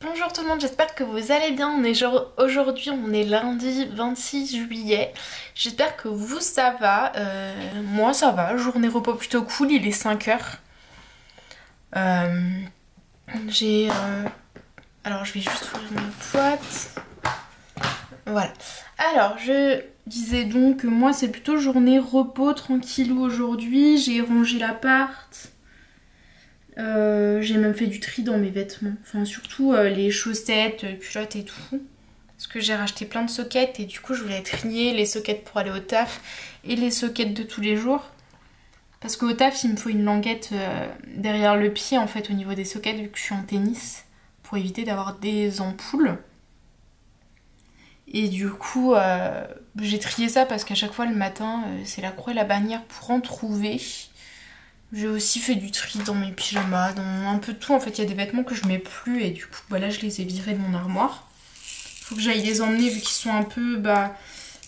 Bonjour tout le monde, j'espère que vous allez bien. Aujourd'hui, on est lundi 26 juillet. J'espère que vous ça va. Moi ça va, journée repos plutôt cool, il est 5 heures. Alors je vais juste ouvrir ma boîte. Voilà. Alors je disais donc que moi c'est plutôt journée repos tranquillou aujourd'hui. J'ai rangé l'appart. J'ai même fait du tri dans mes vêtements, enfin surtout les chaussettes, culottes et tout, parce que j'ai racheté plein de sockets et du coup je voulais trier les sockets pour aller au taf et les sockets de tous les jours, parce qu'au taf il me faut une languette derrière le pied en fait au niveau des sockets vu que je suis en tennis, pour éviter d'avoir des ampoules. Et du coup j'ai trié ça parce qu'à chaque fois le matin c'est la croix et la bannière pour en trouver. J'ai aussi fait du tri dans mes pyjamas, dans un peu de tout. En fait, il y a des vêtements que je mets plus et du coup, voilà, je les ai virés de mon armoire. Faut que j'aille les emmener vu qu'ils sont un peu,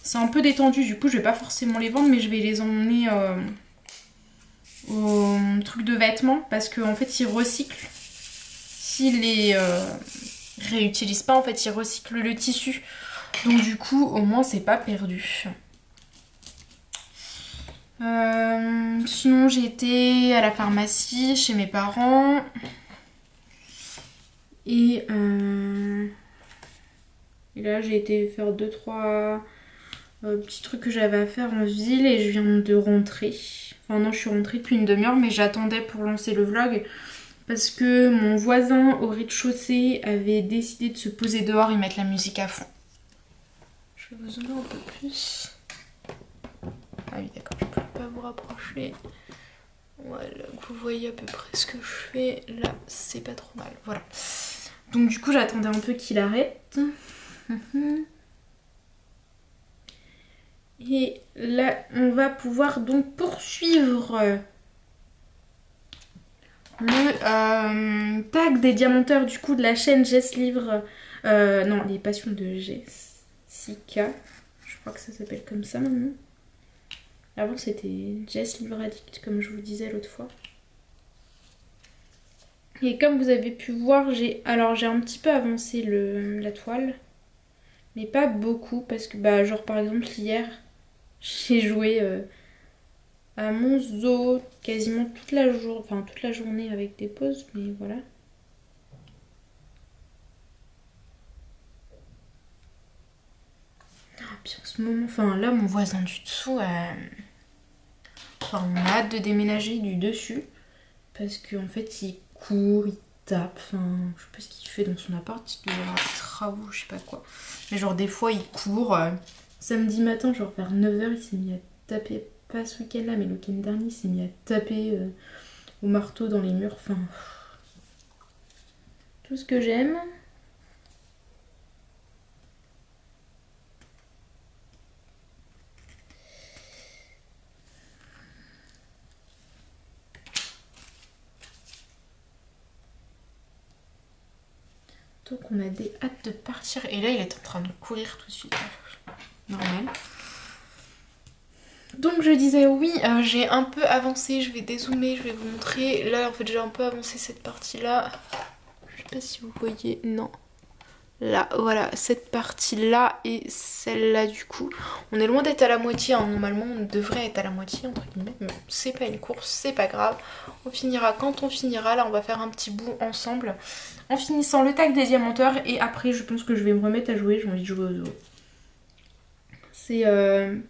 c'est un peu détendu. Du coup, je vais pas forcément les vendre, mais je vais les emmener au truc de vêtements parce qu'en fait, ils recyclent. S'ils les réutilisent pas, en fait, ils recyclent le tissu. Donc du coup, au moins, c'est pas perdu. Sinon j'ai été à la pharmacie chez mes parents et là j'ai été faire 2-3 petits trucs que j'avais à faire en ville et je viens de rentrer. Enfin non, je suis rentrée depuis une demi-heure, mais j'attendais pour lancer le vlog parce que mon voisin au rez-de-chaussée avait décidé de se poser dehors et mettre la musique à fond. Je vais vous zoomer un peu plus. Ah oui d'accord, je peux pas vous rapprocher. Voilà, que vous voyez à peu près ce que je fais. Là, c'est pas trop mal. Voilà. Donc du coup, j'attendais un peu qu'il arrête. Et là, on va pouvoir donc poursuivre le tag des diamanteurs du coup de la chaîne Jess Livre. Non, les passions de Jessica. Je crois que ça s'appelle comme ça maintenant. Avant c'était Jess Livre Addict comme je vous disais l'autre fois. Et comme vous avez pu voir, j'ai un petit peu avancé la toile. Mais pas beaucoup parce que genre par exemple hier j'ai joué à Monzo quasiment toute la journée avec des pauses, mais voilà. Puis en ce moment, enfin là mon voisin du dessous, on a hâte de déménager du dessus parce qu'en fait il court, il tape, enfin je sais pas ce qu'il fait dans son appart, il doit y avoir des travaux, je sais pas quoi. Mais genre des fois il court, samedi matin genre vers 9 h il s'est mis à taper, pas ce week-end là mais le week-end dernier il s'est mis à taper au marteau dans les murs, enfin tout ce que j'aime. Donc on a des hâtes de partir. Et là il est en train de courir tout de suite. Normal. Donc je disais oui, j'ai un peu avancé, je vais dézoomer, je vais vous montrer. Là en fait j'ai un peu avancé cette partie là. Je sais pas si vous voyez, non. Là, voilà, cette partie-là et celle-là du coup. On est loin d'être à la moitié, hein. Normalement on devrait être à la moitié entre guillemets. Mais c'est pas une course, c'est pas grave. On finira quand on finira. Là on va faire un petit bout ensemble. En finissant le tag des diamanteurs et après je pense que je vais me remettre à jouer. J'ai envie de jouer au zoo. C'est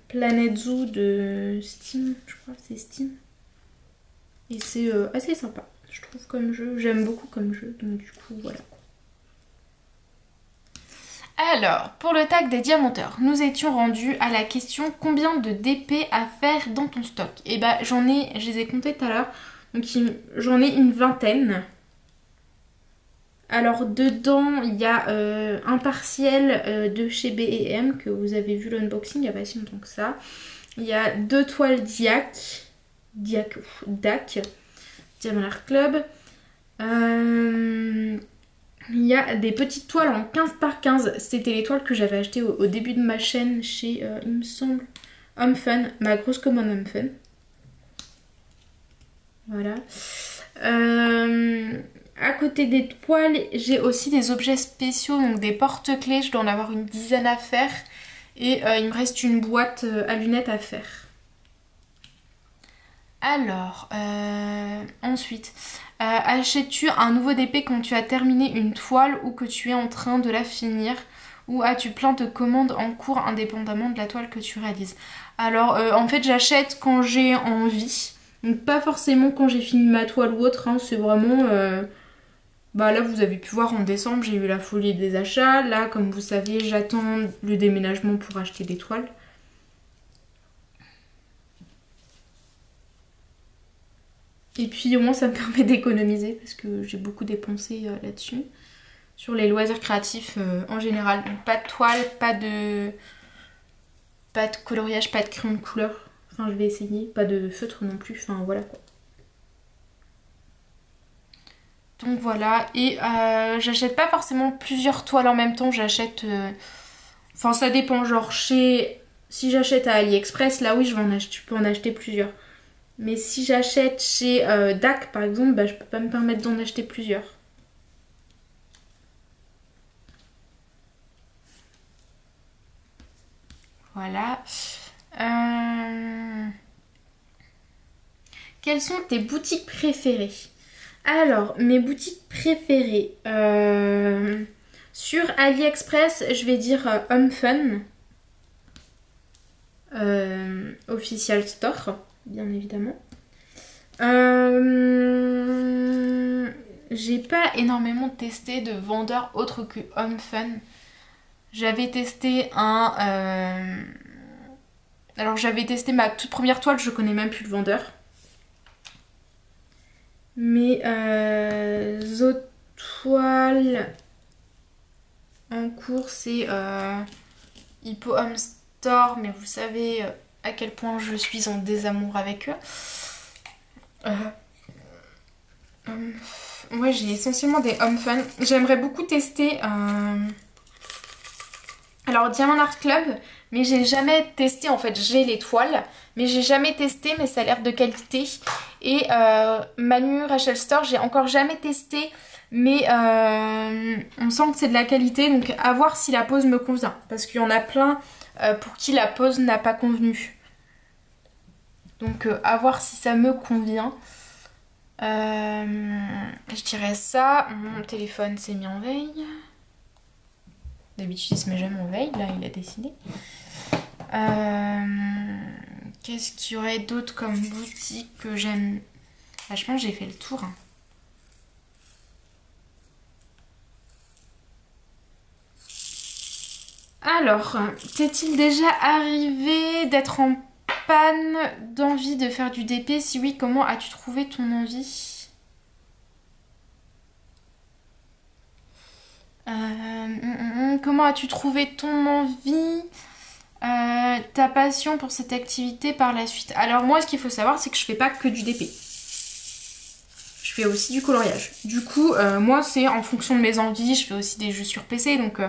Planet Zoo de Steam, je crois que c'est Steam. Et c'est assez sympa, je trouve, comme jeu. J'aime beaucoup comme jeu, donc du coup voilà. Alors, pour le tag des diamanteurs, nous étions rendus à la question combien de DP à faire dans ton stock. Et bah je les ai comptés tout à l'heure, donc j'en ai une vingtaine. Alors dedans il y a un partiel de chez B&M que vous avez vu l'unboxing il n'y a pas si longtemps que ça. Il y a 2 toiles DAC, Diamond Art Club. Il y a des petites toiles en 15 par 15. C'était les toiles que j'avais achetées au début de ma chaîne chez, il me semble, Home Fun, ma grosse commande Home Fun. Voilà. à côté des toiles, j'ai aussi des objets spéciaux, donc des porte-clés. Je dois en avoir une dizaine à faire. Et il me reste une boîte à lunettes à faire. Alors, ensuite, achètes-tu un nouveau DP quand tu as terminé une toile ou que tu es en train de la finir? Ou as-tu plein de commandes en cours indépendamment de la toile que tu réalises? Alors, en fait, j'achète quand j'ai envie. Donc, pas forcément quand j'ai fini ma toile ou autre. Hein, c'est vraiment... Bah là, vous avez pu voir en décembre, j'ai eu la folie des achats. Là, comme vous savez, j'attends le déménagement pour acheter des toiles. Et puis au moins ça me permet d'économiser parce que j'ai beaucoup dépensé là-dessus. Sur les loisirs créatifs en général. Donc, pas de toile, pas de coloriage, pas de crayon de couleur. Enfin je vais essayer. Pas de feutre non plus. Enfin voilà quoi. Donc voilà. Et j'achète pas forcément plusieurs toiles en même temps. J'achète... Enfin ça dépend. Genre chez... Si j'achète à AliExpress, là oui je peux en acheter plusieurs. Mais si j'achète chez DAC par exemple, bah, je peux pas me permettre d'en acheter plusieurs. Voilà. Quelles sont tes boutiques préférées? Alors, mes boutiques préférées. Sur AliExpress, je vais dire Home Fun. Official Store, bien évidemment. J'ai pas énormément testé de vendeurs autres que Home Fun. J'avais testé alors j'avais testé ma toute première toile, je connais même plus le vendeur. Mes autres toiles en cours, c'est Hippo Home Store, mais vous savez à quel point je suis en désamour avec eux. Ouais, j'ai essentiellement des Home Fun. J'aimerais beaucoup tester alors Diamond Art Club, mais j'ai jamais testé. En fait, j'ai les toiles, mais j'ai jamais testé, mais ça a l'air de qualité. Et Manu Rachel Store, j'ai encore jamais testé, mais on sent que c'est de la qualité. Donc à voir si la pose me convient, parce qu'il y en a plein pour qui la pose n'a pas convenu. Donc à voir si ça me convient. Je dirais ça. Mon téléphone s'est mis en veille. D'habitude il se met jamais en veille, là il a décidé. Qu'est-ce qu'il y aurait d'autre comme boutique que j'aime? Je pense que j'ai fait le tour. Alors, t'est-il déjà arrivé d'être en panne d'envie de faire du DP? Si oui, comment as-tu trouvé ton envie? Comment as-tu trouvé ton envie, ta passion pour cette activité par la suite? Alors moi, ce qu'il faut savoir, c'est que je fais pas que du DP. Je fais aussi du coloriage. Du coup, moi, c'est en fonction de mes envies. Je fais aussi des jeux sur PC, donc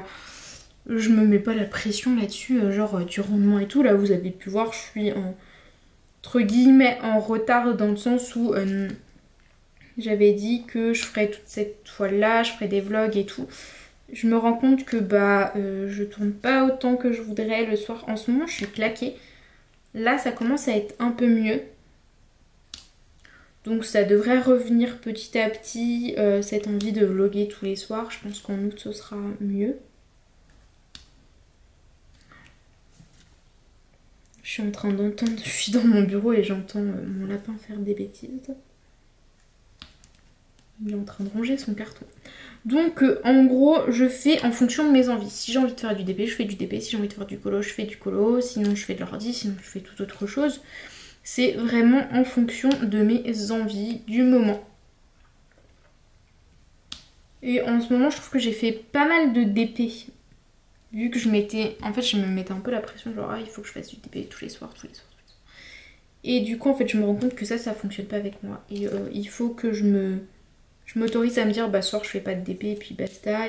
je me mets pas la pression là-dessus, genre du rendement et tout. Là, vous avez pu voir, je suis entre guillemets en retard dans le sens où j'avais dit que je ferais toute cette toile-là, je ferais des vlogs et tout. Je me rends compte que je tourne pas autant que je voudrais le soir. En ce moment, je suis claquée. Là, ça commence à être un peu mieux. Donc ça devrait revenir petit à petit, cette envie de vlogger tous les soirs. Je pense qu'en août, ce sera mieux. Je suis en train d'entendre, je suis dans mon bureau et j'entends mon lapin faire des bêtises. Il est en train de ranger son carton. Donc en gros, je fais en fonction de mes envies. Si j'ai envie de faire du DP, je fais du DP. Si j'ai envie de faire du colo, je fais du colo. Sinon, je fais de l'ordi. Sinon, je fais toute autre chose. C'est vraiment en fonction de mes envies du moment. Et en ce moment, je trouve que j'ai fait pas mal de DP. Vu que je m'étais... En fait, je me mettais un peu la pression. Genre, il faut que je fasse du DP tous les soirs, tous les soirs. Et du coup, en fait, je me rends compte que ça fonctionne pas avec moi. Et il faut que je m'autorise à me dire, ce soir je fais pas de DP et puis basta.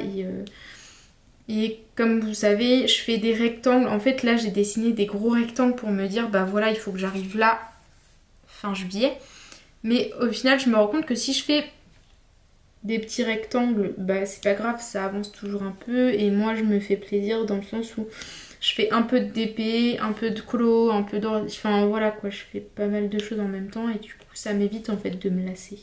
Et comme vous savez, je fais des rectangles. En fait, là, j'ai dessiné des gros rectangles pour me dire, voilà, il faut que j'arrive là fin juillet. Mais au final, je me rends compte que si je fais des petits rectangles, bah c'est pas grave, ça avance toujours un peu. Et moi je me fais plaisir dans le sens où je fais un peu de DP, un peu de colo, un peu d'or... Enfin voilà quoi, je fais pas mal de choses en même temps et du coup ça m'évite en fait de me lasser.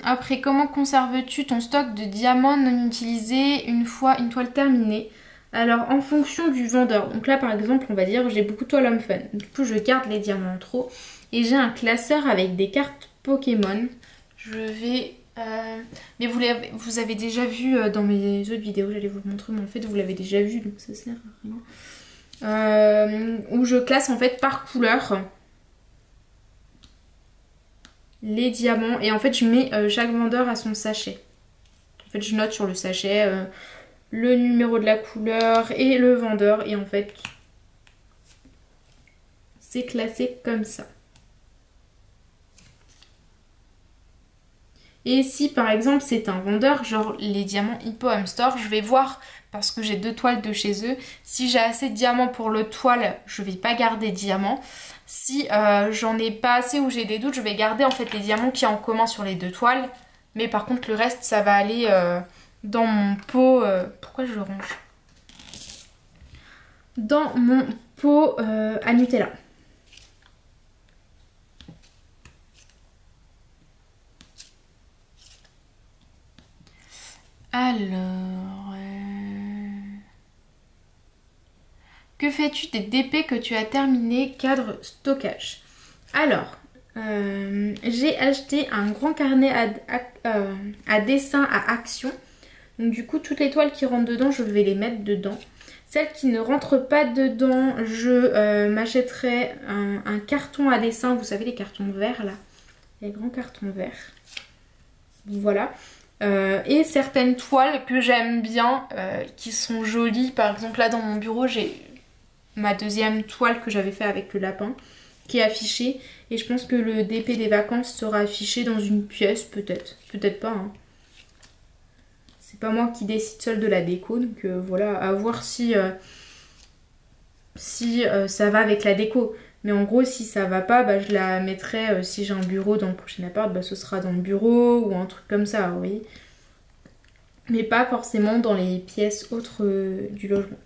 Après, comment conserves-tu ton stock de diamants non utilisés une fois une toile terminée? Alors en fonction du vendeur, donc là par exemple on va dire j'ai beaucoup de toiles Homme Fun, du coup je garde les diamants en trop et j'ai un classeur avec des cartes Pokémon. Je vais... Mais vous avez déjà vu dans mes autres vidéos, j'allais vous le montrer, mais en fait vous l'avez déjà vu donc ça sert à rien. Où je classe en fait par couleur les diamants et en fait je mets chaque vendeur à son sachet. En fait je note sur le sachet le numéro de la couleur et le vendeur et en fait c'est classé comme ça. Et si par exemple c'est un vendeur, genre les diamants Hippo Home Store, je vais voir, parce que j'ai 2 toiles de chez eux, si j'ai assez de diamants pour le toile, je vais pas garder de diamants. Si j'en ai pas assez ou j'ai des doutes, je vais garder en fait les diamants qu'il y a en commun sur les 2 toiles. Mais par contre le reste ça va aller dans mon pot... pourquoi je le range? Dans mon pot à Nutella. Alors... Que fais-tu des DP que tu as terminé cadre stockage? Alors, j'ai acheté un grand carnet à dessin à action. Donc du coup, toutes les toiles qui rentrent dedans, je vais les mettre dedans. Celles qui ne rentrent pas dedans, je m'achèterai un carton à dessin. Vous savez, les cartons verts là. Les grands cartons verts. Voilà. Et certaines toiles que j'aime bien, qui sont jolies. Par exemple, là dans mon bureau, j'ai ma deuxième toile que j'avais fait avec le lapin qui est affichée. Et je pense que le DP des vacances sera affiché dans une pièce, peut-être. Peut-être pas, hein. C'est pas moi qui décide seule de la déco, donc voilà, à voir si ça va avec la déco. Mais en gros, si ça va pas, bah, je la mettrai, si j'ai un bureau dans le prochain appart, bah, ce sera dans le bureau ou un truc comme ça, vous voyez. Mais pas forcément dans les pièces autres du logement.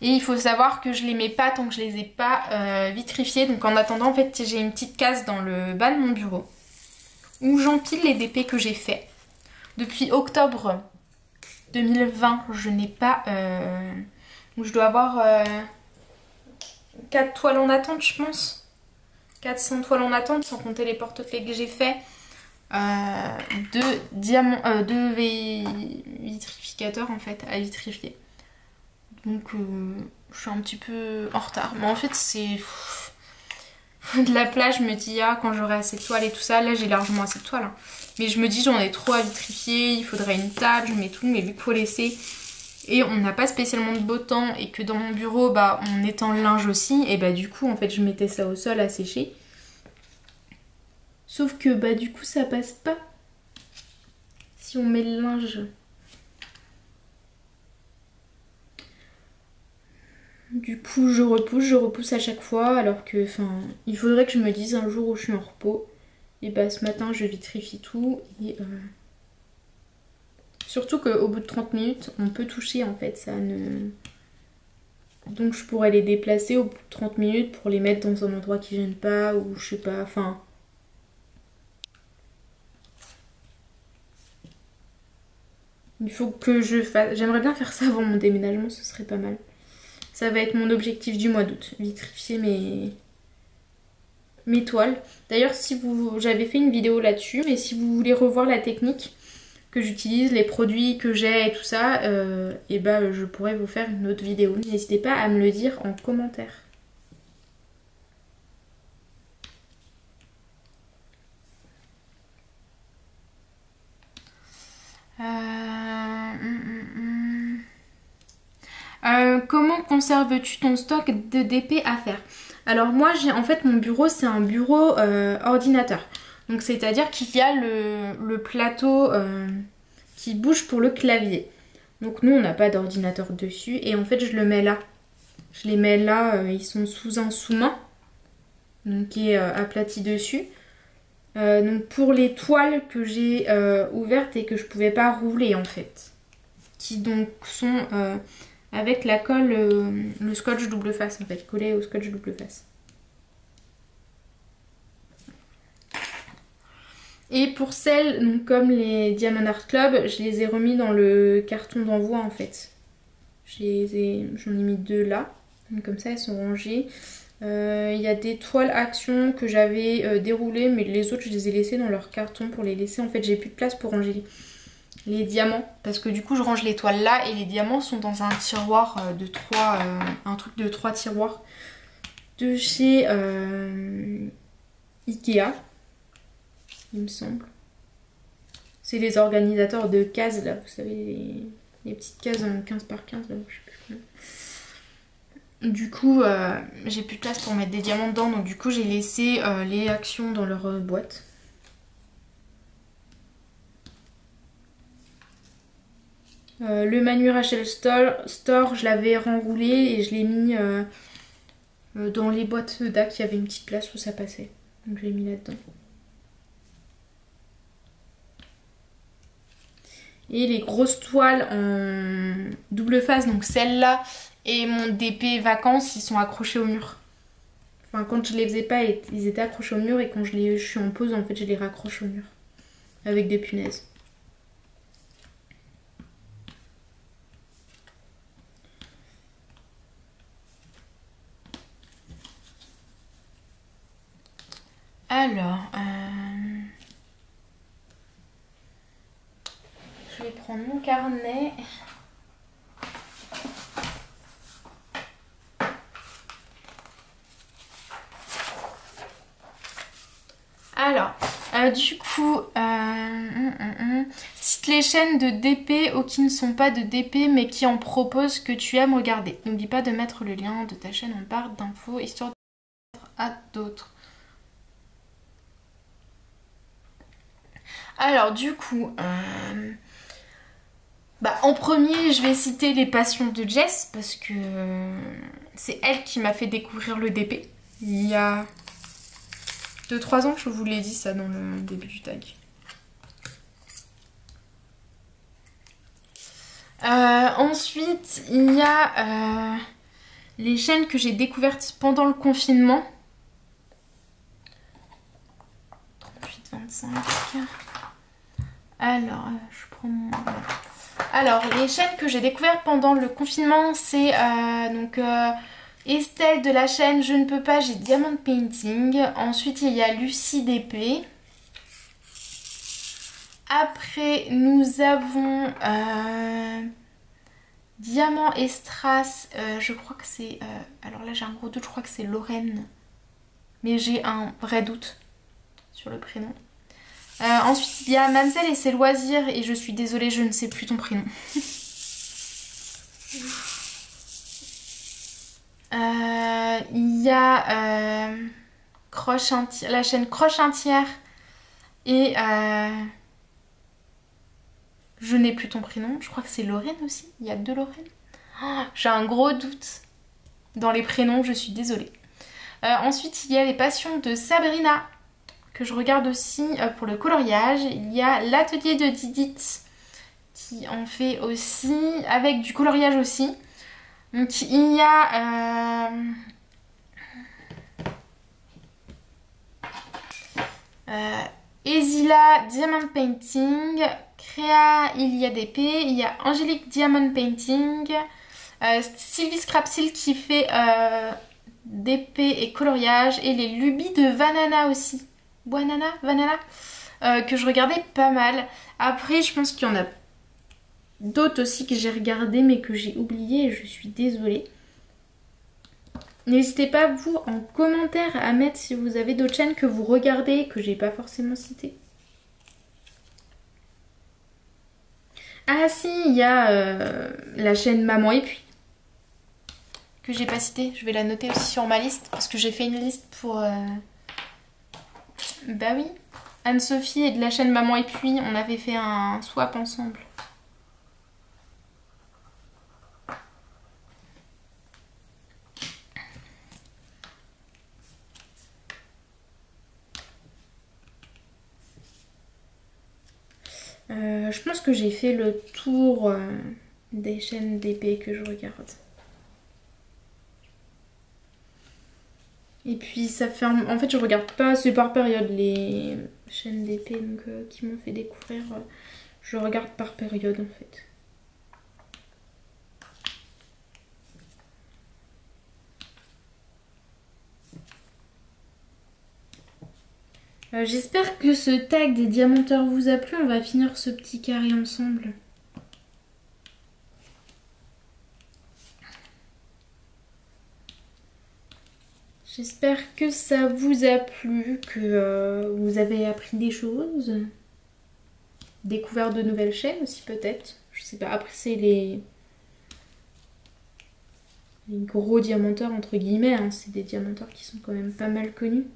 Et il faut savoir que je les mets pas tant que je les ai pas vitrifiées. Donc en attendant, en fait, j'ai une petite case dans le bas de mon bureau où j'empile les DP que j'ai fait. Depuis octobre 2020, je n'ai pas... où je dois avoir 4 toiles en attente, je pense. 400 toiles en attente, sans compter les porte-clés que j'ai fait. 2 vitrificateurs, en fait, à vitrifier. Donc, je suis un petit peu en retard. Mais en fait, c'est... de la place, je me dis, ah, quand j'aurai assez de toiles et tout ça, là j'ai largement assez de toiles. Hein. Mais je me dis, j'en ai trop à vitrifier, il faudrait une table, je mets tout, mais vu qu'il faut laisser. Et on n'a pas spécialement de beau temps et que dans mon bureau, bah, on étend le linge aussi. Et bah, du coup, en fait, je mettais ça au sol à sécher. Sauf que, bah, du coup, ça passe pas. Si on met le linge. Du coup, je repousse à chaque fois, alors que, enfin, il faudrait que je me dise un jour où je suis en repos. Et bah, ce matin, je vitrifie tout. Et surtout qu'au bout de 30 minutes, on peut toucher, en fait, ça ne... Donc, je pourrais les déplacer au bout de 30 minutes pour les mettre dans un endroit qui gêne pas, ou je sais pas, enfin... Il faut que je fasse... J'aimerais bien faire ça avant mon déménagement, ce serait pas mal. Ça va être mon objectif du mois d'août, vitrifier mes toiles. D'ailleurs, si vous, j'avais fait une vidéo là-dessus, mais si vous voulez revoir la technique que j'utilise, les produits que j'ai et tout ça, et bah je pourrais vous faire une autre vidéo. N'hésitez pas à me le dire en commentaire. Comment conserves-tu ton stock de DP à faire? Alors moi, j'ai en fait mon bureau, c'est un bureau ordinateur. Donc c'est-à-dire qu'il y a le plateau qui bouge pour le clavier. Donc nous, on n'a pas d'ordinateur dessus et en fait, je le mets là. Je les mets là, ils sont sous un sous-main, donc qui est aplati dessus. Donc pour les toiles que j'ai ouvertes et que je pouvais pas rouler en fait, qui donc sont avec la colle, le scotch double face en fait, collé au scotch double face. Et pour celles, donc comme les Diamond Art Club, je les ai remis dans le carton d'envoi en fait. J'en ai mis 2 là, donc comme ça elles sont rangées. Il y a des toiles action que j'avais déroulées, mais les autres je les ai laissées dans leur carton pour les laisser. En fait j'ai plus de place pour ranger les diamants, parce que du coup je range les toiles là et les diamants sont dans un tiroir de 3, un truc de 3 tiroirs de chez Ikea. Il me semble. C'est les organisateurs de cases là, vous savez, les petites cases en 15 par 15 là, je sais plus comment. Du coup, j'ai plus de place pour mettre des diamants dedans, donc du coup j'ai laissé les actions dans leur boîte. Le Manu Rachel Store, je l'avais renroulé et je l'ai mis dans les boîtes d'Ac, il y avait une petite place où ça passait. Donc je l'ai mis là-dedans. Et les grosses toiles en double face, donc celle-là et mon DP vacances, ils sont accrochés au mur. Enfin quand je les faisais pas, ils étaient accrochés au mur et quand je suis en pause, en fait je les raccroche au mur. Avec des punaises. Alors, je vais prendre mon carnet. Alors, du coup, cite les chaînes de DP ou qui ne sont pas de DP mais qui en proposent que tu aimes regarder. N'oublie pas de mettre le lien de ta chaîne en barre d'infos histoire de à d'autres. Alors du coup, en premier je vais citer les passions de Jess parce que c'est elle qui m'a fait découvrir le DP. Il y a 2-3 ans que je vous l'ai dit ça dans le début du tag. Ensuite il y a les chaînes que j'ai découvertes pendant le confinement. 38-25. Alors, je prends mon... Alors, les chaînes que j'ai découvertes pendant le confinement, c'est Estelle de la chaîne Je ne peux pas, j'ai Diamond Painting. Ensuite, il y a Lucie DP. Après, nous avons Diamant et Strass. Je crois que c'est... alors là, j'ai un gros doute, je crois que c'est Lorraine. Mais j'ai un vrai doute sur le prénom. Ensuite il y a Mamselle et ses loisirs et je suis désolée je ne sais plus ton prénom. Il y a la chaîne Croche Entière et je n'ai plus ton prénom, je crois que c'est Lorraine aussi, il y a 2 Lorraine. Oh, j'ai un gros doute dans les prénoms, je suis désolée. Ensuite il y a les passions de Sabrina que je regarde aussi pour le coloriage. Il y a l'atelier de Didit qui en fait aussi, avec du coloriage aussi. Donc il y a Ezila Diamond Painting, Créa il y a DP, il y a Angélique Diamond Painting, Sylvie Scrapsil qui fait DP et coloriage, et les lubies de Vanana aussi. Vanana, que je regardais pas mal. Après, je pense qu'il y en a d'autres aussi que j'ai regardé mais que j'ai oublié et je suis désolée. N'hésitez pas vous en commentaire à mettre si vous avez d'autres chaînes que vous regardez que j'ai pas forcément citées. Ah si, il y a la chaîne Maman et puis que j'ai pas citée. Je vais la noter aussi sur ma liste parce que j'ai fait une liste pour... Bah oui, Anne-Sophie et de la chaîne Maman et puis on avait fait un swap ensemble. Je pense que j'ai fait le tour des chaînes d'épée que je regarde. Et puis ça fait en fait je regarde pas, c'est par période les chaînes d'épée donc qui m'ont fait découvrir. Je regarde par période en fait. J'espère que ce tag des diamanteurs vous a plu. On va finir ce petit carré ensemble. J'espère que ça vous a plu, que vous avez appris des choses. Découvert de nouvelles chaînes aussi peut-être. Je sais pas, après c'est les gros diamanteurs entre guillemets. Hein. C'est des diamanteurs qui sont quand même pas mal connus.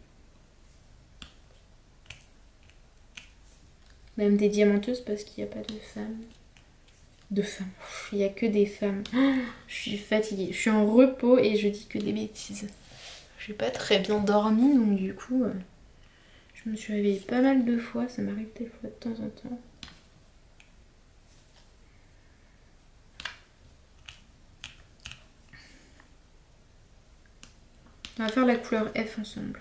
Même des diamanteuses parce qu'il n'y a pas de femmes. Il n'y a que des femmes. Oh, je suis fatiguée. Je suis en repos et je dis que des bêtises. J'ai pas très bien dormi donc du coup je me suis réveillée pas mal de fois. Ça m'arrive des fois de temps en temps. On va faire la couleur F ensemble.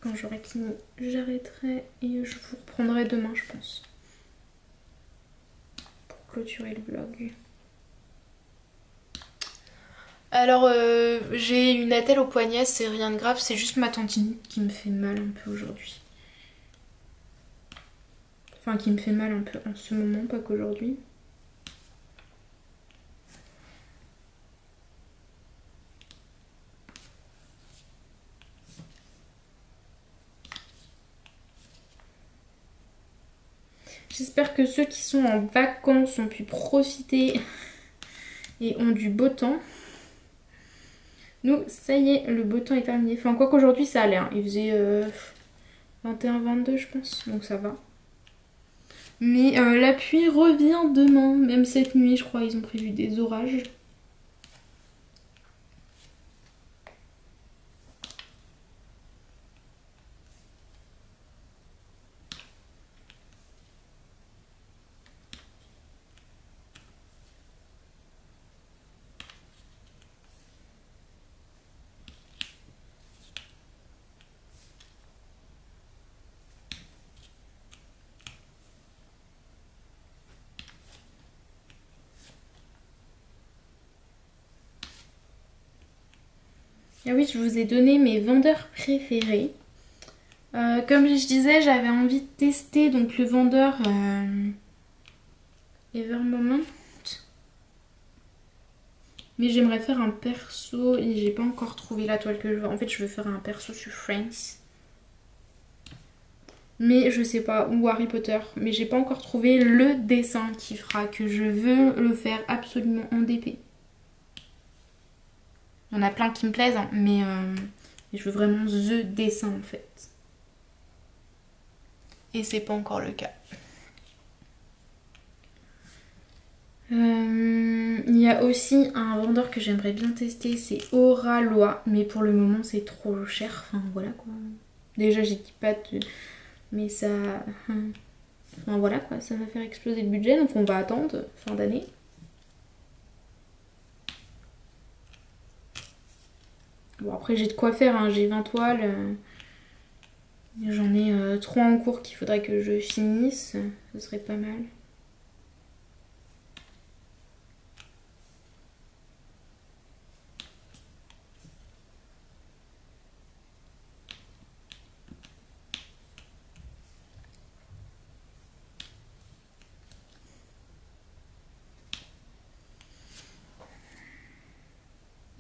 Quand j'aurai fini, j'arrêterai et je vous reprendrai demain, je pense. Pour clôturer le vlog. Alors, j'ai une attelle au poignet, c'est rien de grave, c'est juste ma tendinite qui me fait mal un peu aujourd'hui. Enfin, qui me fait mal un peu en ce moment, pas qu'aujourd'hui. J'espère que ceux qui sont en vacances ont pu profiter et ont du beau temps. Nous, ça y est, le beau temps est terminé. Enfin, quoi qu'aujourd'hui, ça allait. Hein. Il faisait 21-22, je pense, donc ça va. Mais la pluie revient demain, même cette nuit, je crois, ils ont prévu des orages. Ah oui, je vous ai donné mes vendeurs préférés. Comme je disais, j'avais envie de tester donc le vendeur Evermoment. Mais j'aimerais faire un perso et j'ai pas encore trouvé la toile que je veux. En fait, je veux faire un perso sur Friends. Mais je sais pas, ou Harry Potter. Mais j'ai pas encore trouvé le dessin qui fera que je veux le faire absolument en DP. Il y en a plein qui me plaisent, hein, mais je veux vraiment the dessin en fait. Et c'est pas encore le cas. Il y a aussi un vendeur que j'aimerais bien tester, c'est Oralois. Mais pour le moment c'est trop cher, enfin voilà quoi. Déjà j'ai dit pas de... Mais ça... Enfin voilà quoi, ça va faire exploser le budget, donc on va attendre fin d'année. Bon après j'ai de quoi faire, hein. J'ai 20 toiles. J'en ai 3 en cours qu'il faudrait que je finisse. Ce serait pas mal.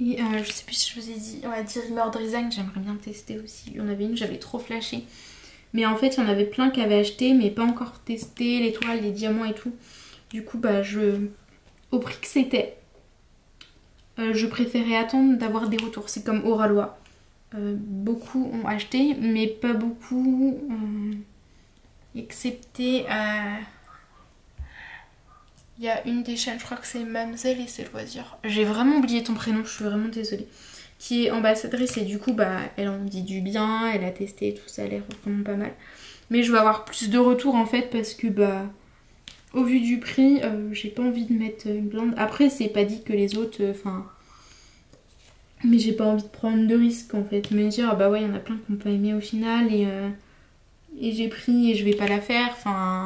Et je sais plus si je vous ai dit, ouais, Dreamer Design, j'aimerais bien tester aussi. Il y en avait une, j'avais trop flashé. Mais en fait, il y en avait plein qui avaient acheté, mais pas encore testé, les toiles, les diamants et tout. Du coup, bah, au prix que c'était, je préférais attendre d'avoir des retours. C'est comme Oralois. Beaucoup ont acheté, mais pas beaucoup, excepté... Il y a une des chaînes, je crois que c'est Mamselle et ses loisirs. J'ai vraiment oublié ton prénom, je suis vraiment désolée. Qui est ambassadrice et du coup, bah, elle en dit du bien, elle a testé et tout, ça a l'air vraiment pas mal. Mais je vais avoir plus de retours en fait parce que bah au vu du prix, j'ai pas envie de mettre une blinde. Après c'est pas dit que les autres, enfin... mais j'ai pas envie de prendre de risques en fait. Me dire ah bah ouais il y en a plein qui n'ont pas aimé au final et j'ai pris et je vais pas la faire. Enfin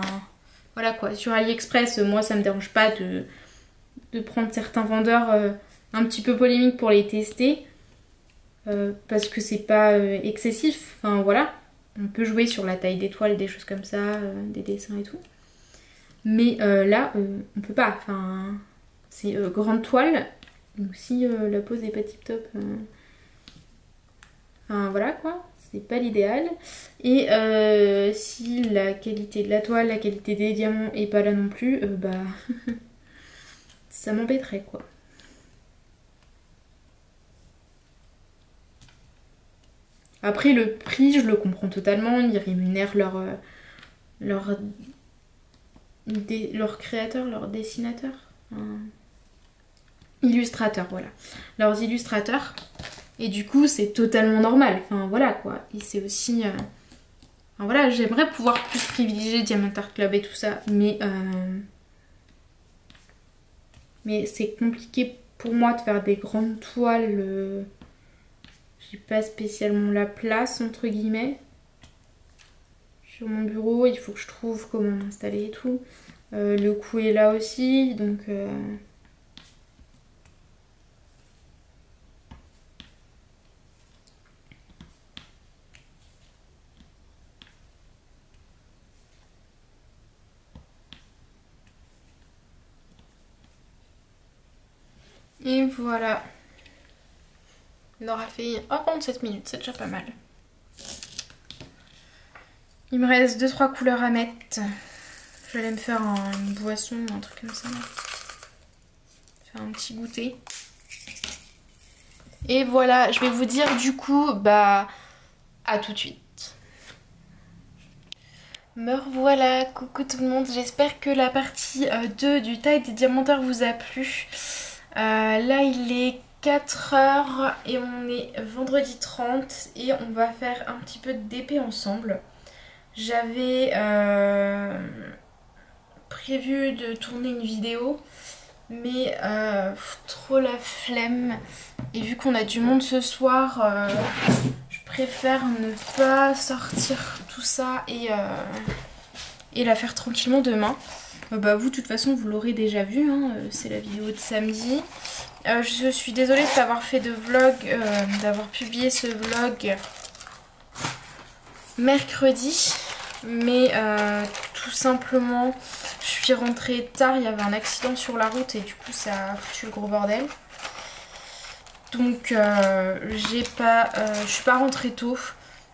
voilà quoi. Sur AliExpress, moi ça me dérange pas de prendre certains vendeurs un petit peu polémiques pour les tester. Parce que c'est pas excessif. Enfin voilà. On peut jouer sur la taille d'étoile, des choses comme ça, des dessins et tout. Mais là, on peut pas. Enfin, c'est grande toile. Donc si la pose est pas tip top, enfin voilà quoi, c'est pas l'idéal. Et si la qualité de la toile, la qualité des diamants est pas là non plus, bah ça m'embêterait quoi. Après le prix, je le comprends totalement, ils rémunèrent leur créateurs, leurs dessinateurs. Enfin, illustrateurs, voilà. Leurs illustrateurs. Et du coup, c'est totalement normal. Enfin, voilà quoi. Et c'est aussi... Enfin, voilà, j'aimerais pouvoir plus privilégier Diamond Art Club et tout ça. Mais c'est compliqué pour moi de faire des grandes toiles. J'ai pas spécialement la place, entre guillemets. Sur mon bureau, il faut que je trouve comment m'installer et tout. Le coût est là aussi, donc... Et voilà. On aura fait 47 minutes, c'est déjà pas mal. Il me reste 2-3 couleurs à mettre. J'allais me faire une boisson, un truc comme ça. Faire un petit goûter. Et voilà, je vais vous dire du coup, bah, à tout de suite. Me revoilà, coucou tout le monde, j'espère que la partie 2 du taille des diamanteurs vous a plu. Là il est 4h et on est vendredi 30 et on va faire un petit peu d'épée ensemble. J'avais prévu de tourner une vidéo mais trop la flemme et vu qu'on a du monde ce soir je préfère ne pas sortir tout ça et la faire tranquillement demain. Bah vous de toute façon vous l'aurez déjà vu, hein, c'est la vidéo de samedi. Je suis désolée de n'avoir fait de vlog, d'avoir publié ce vlog mercredi. Mais tout simplement je suis rentrée tard, il y avait un accident sur la route et du coup ça a foutu le gros bordel. Donc je suis pas rentrée tôt.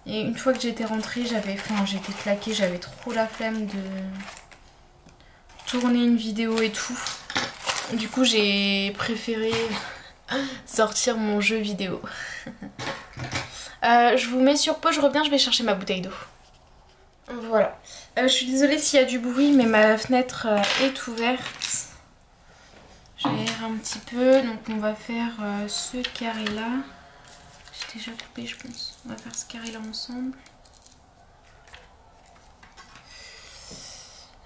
Et une fois que j'étais rentrée, j'étais claquée, j'avais trop la flemme de tourner une vidéo et tout. Du coup j'ai préféré sortir mon jeu vidéo. Je vous mets sur pause, je reviens, je vais chercher ma bouteille d'eau. Voilà. Je suis désolée s'il y a du bruit, mais ma fenêtre est ouverte. J'aère un petit peu, donc on va faire ce carré là. J'ai déjà coupé je pense. On va faire ce carré là ensemble.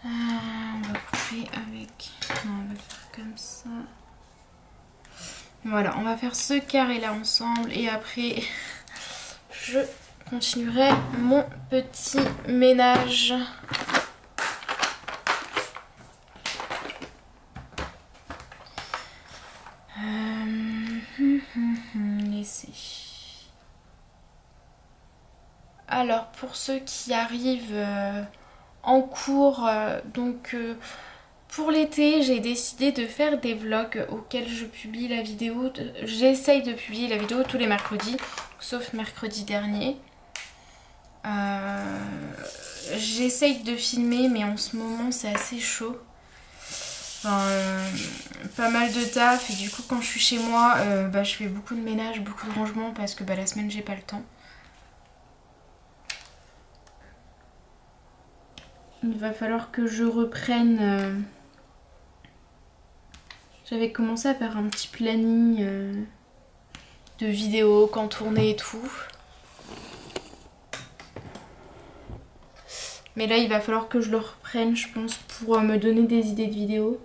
On va couper avec... Non, on va le faire comme ça. Voilà, on va faire ce carré là ensemble et après je continuerai mon petit ménage. Alors pour ceux qui arrivent en cours, pour l'été j'ai décidé de faire des vlogs auxquels je publie la vidéo. J'essaye de publier la vidéo tous les mercredis, sauf mercredi dernier. J'essaye de filmer mais en ce moment c'est assez chaud. Enfin, pas mal de taf et du coup quand je suis chez moi je fais beaucoup de ménage, beaucoup de rangement parce que la semaine j'ai pas le temps. Il va falloir que je reprenne. J'avais commencé à faire un petit planning de vidéos, quand tourner et tout. Mais là il va falloir que je le reprenne je pense pour me donner des idées de vidéos.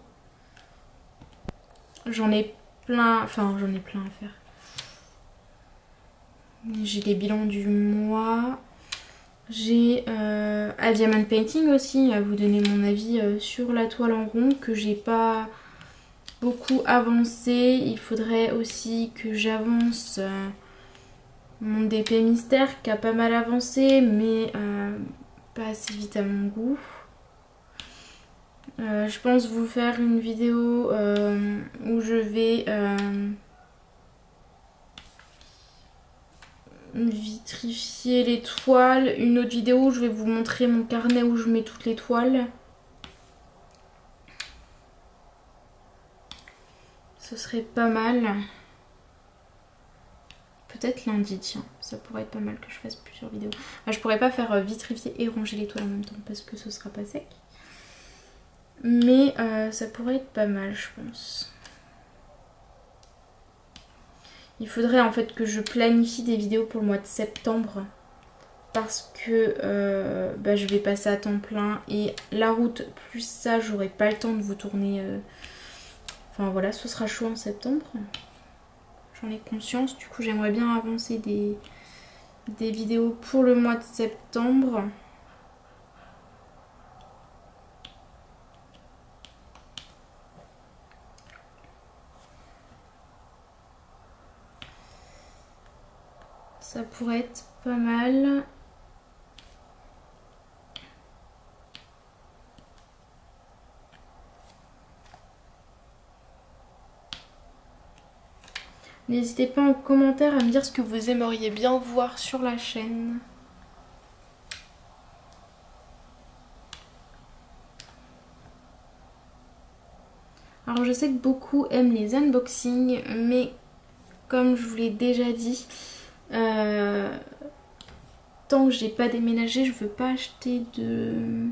J'en ai plein à faire. J'ai les bilans du mois. J'ai à Diamond Painting aussi, à vous donner mon avis sur la toile en rond que j'ai pas beaucoup avancé. Il faudrait aussi que j'avance mon DP mystère qui a pas mal avancé mais pas assez vite à mon goût. Je pense vous faire une vidéo où je vais vitrifier les toiles. Une autre vidéo où je vais vous montrer mon carnet où je mets toutes les toiles. Ce serait pas mal. Peut-être lundi, tiens. Ça pourrait être pas mal que je fasse plusieurs vidéos. Je pourrais pas faire vitrifier et ranger les toiles en même temps parce que ce sera pas sec. Mais ça pourrait être pas mal, je pense. Il faudrait en fait que je planifie des vidéos pour le mois de septembre. Parce que je vais passer à temps plein. Et la route plus ça, j'aurai pas le temps de vous tourner. Enfin voilà, ce sera chaud en septembre. J'en ai conscience. Du coup, j'aimerais bien avancer des vidéos pour le mois de septembre. Ça pourrait être pas mal. N'hésitez pas en commentaire à me dire ce que vous aimeriez bien voir sur la chaîne. Alors je sais que beaucoup aiment les unboxings, mais comme je vous l'ai déjà dit, tant que j'ai pas déménagé, je veux pas acheter de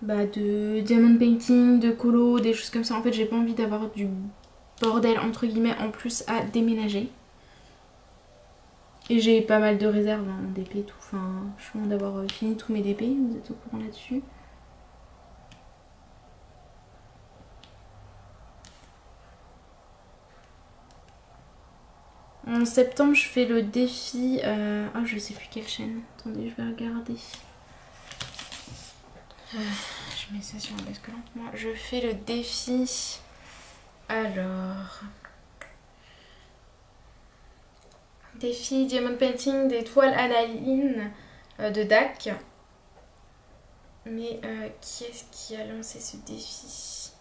diamond painting, de colo, des choses comme ça. En fait j'ai pas envie d'avoir du bordel entre guillemets en plus à déménager. Et j'ai pas mal de réserves en DP et tout. Enfin, je suis loin d'avoir fini tous mes DP, vous êtes au courant là-dessus. En septembre, je fais le défi... Oh, je sais plus quelle chaîne. Attendez, je vais regarder. Je mets ça sur la basculante. Moi, je fais le défi... Alors... Défi Diamond Painting des toiles analine de DAC. Mais qui est-ce qui a lancé ce défi?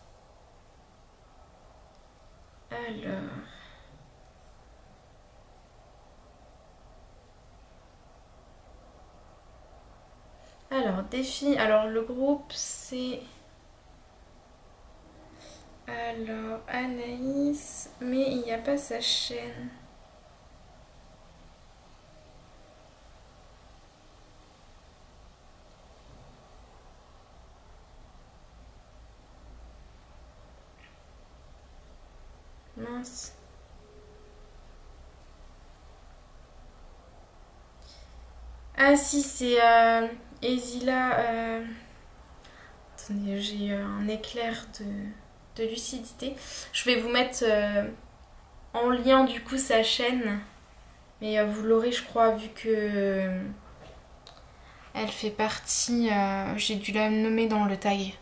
Alors... Alors, défi... Alors, le groupe, c'est... Alors, Anaïs... Mais il n'y a pas sa chaîne. Mince. Ah si, c'est Ezila... Attendez, j'ai un éclair de lucidité. Je vais vous mettre en lien du coup sa chaîne. Mais vous l'aurez je crois vu que elle fait partie... j'ai dû la nommer dans le tag.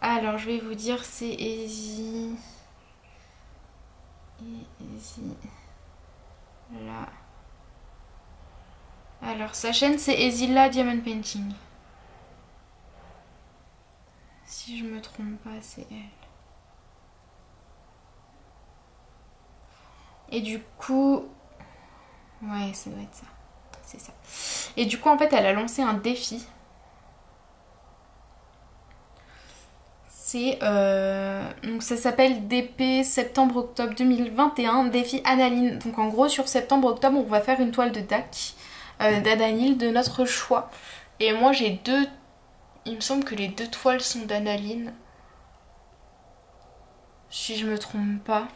Alors je vais vous dire c'est Ezi... Là. Alors sa chaîne c'est Ezila Diamond Painting. Si je me trompe pas, c'est elle. Et du coup... Ouais, ça doit être ça. C'est ça. Et du coup, en fait, elle a lancé un défi. C'est... donc ça s'appelle DP septembre-octobre 2021, défi Analine. Donc en gros, sur septembre-octobre, on va faire une toile de DAC, d'Analine, de notre choix. Et moi, j'ai deux... Il me semble que les deux toiles sont d'Analine. Si je me trompe pas.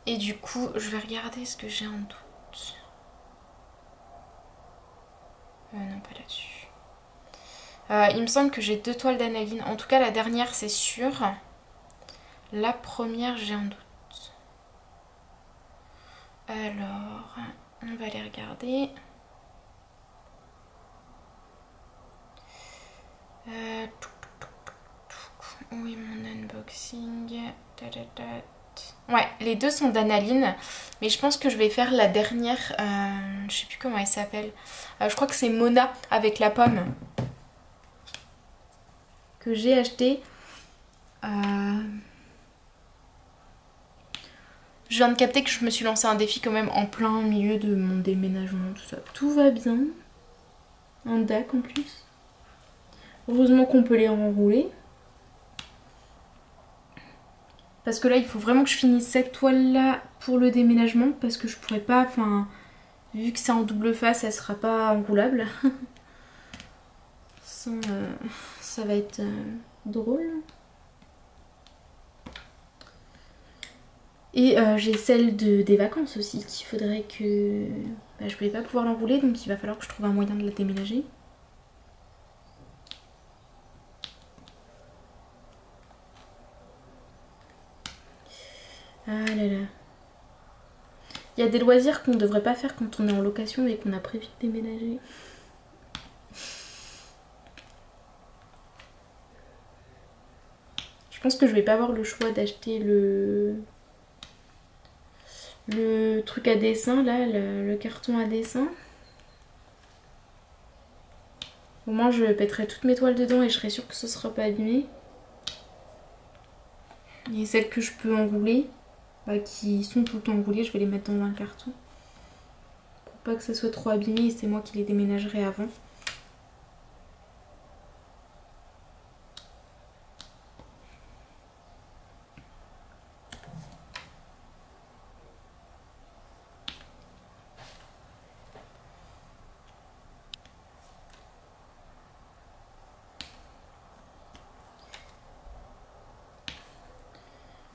Et du coup, je vais regarder ce que j'ai en doute. Non, pas là-dessus. Il me semble que j'ai 2 toiles d'analine. En tout cas, la dernière, c'est sûr. La première, j'ai un doute. Alors, on va les regarder. Oui, mon unboxing. Ouais, les deux sont d'analine. Mais je pense que je vais faire la dernière. Je sais plus comment elle s'appelle. Je crois que c'est Mona avec la pomme. Que j'ai acheté. Je viens de capter que je me suis lancé un défi quand même en plein milieu de mon déménagement, tout ça. Tout va bien. Un DAC en plus. Heureusement qu'on peut les renrouler. Parce que là, il faut vraiment que je finisse cette toile-là pour le déménagement. Parce que je pourrais pas, enfin, vu que c'est en double face, elle sera pas enroulable. Ça va être drôle. Et j'ai celle des vacances aussi, qu'il faudrait que... Bah, je ne vais pas pouvoir l'enrouler, donc il va falloir que je trouve un moyen de la déménager. Ah là là. Il y a des loisirs qu'on ne devrait pas faire quand on est en location et qu'on a prévu de déménager. Je pense que je vais pas avoir le choix d'acheter le truc à dessin là, le carton à dessin. Au moins je pèterai toutes mes toiles dedans et je serai sûre que ce sera pas abîmé. Et celles que je peux enrouler, bah, qui sont tout le temps enroulées, je vais les mettre dans un carton. Pour pas que ça soit trop abîmé et c'est moi qui les déménagerai avant.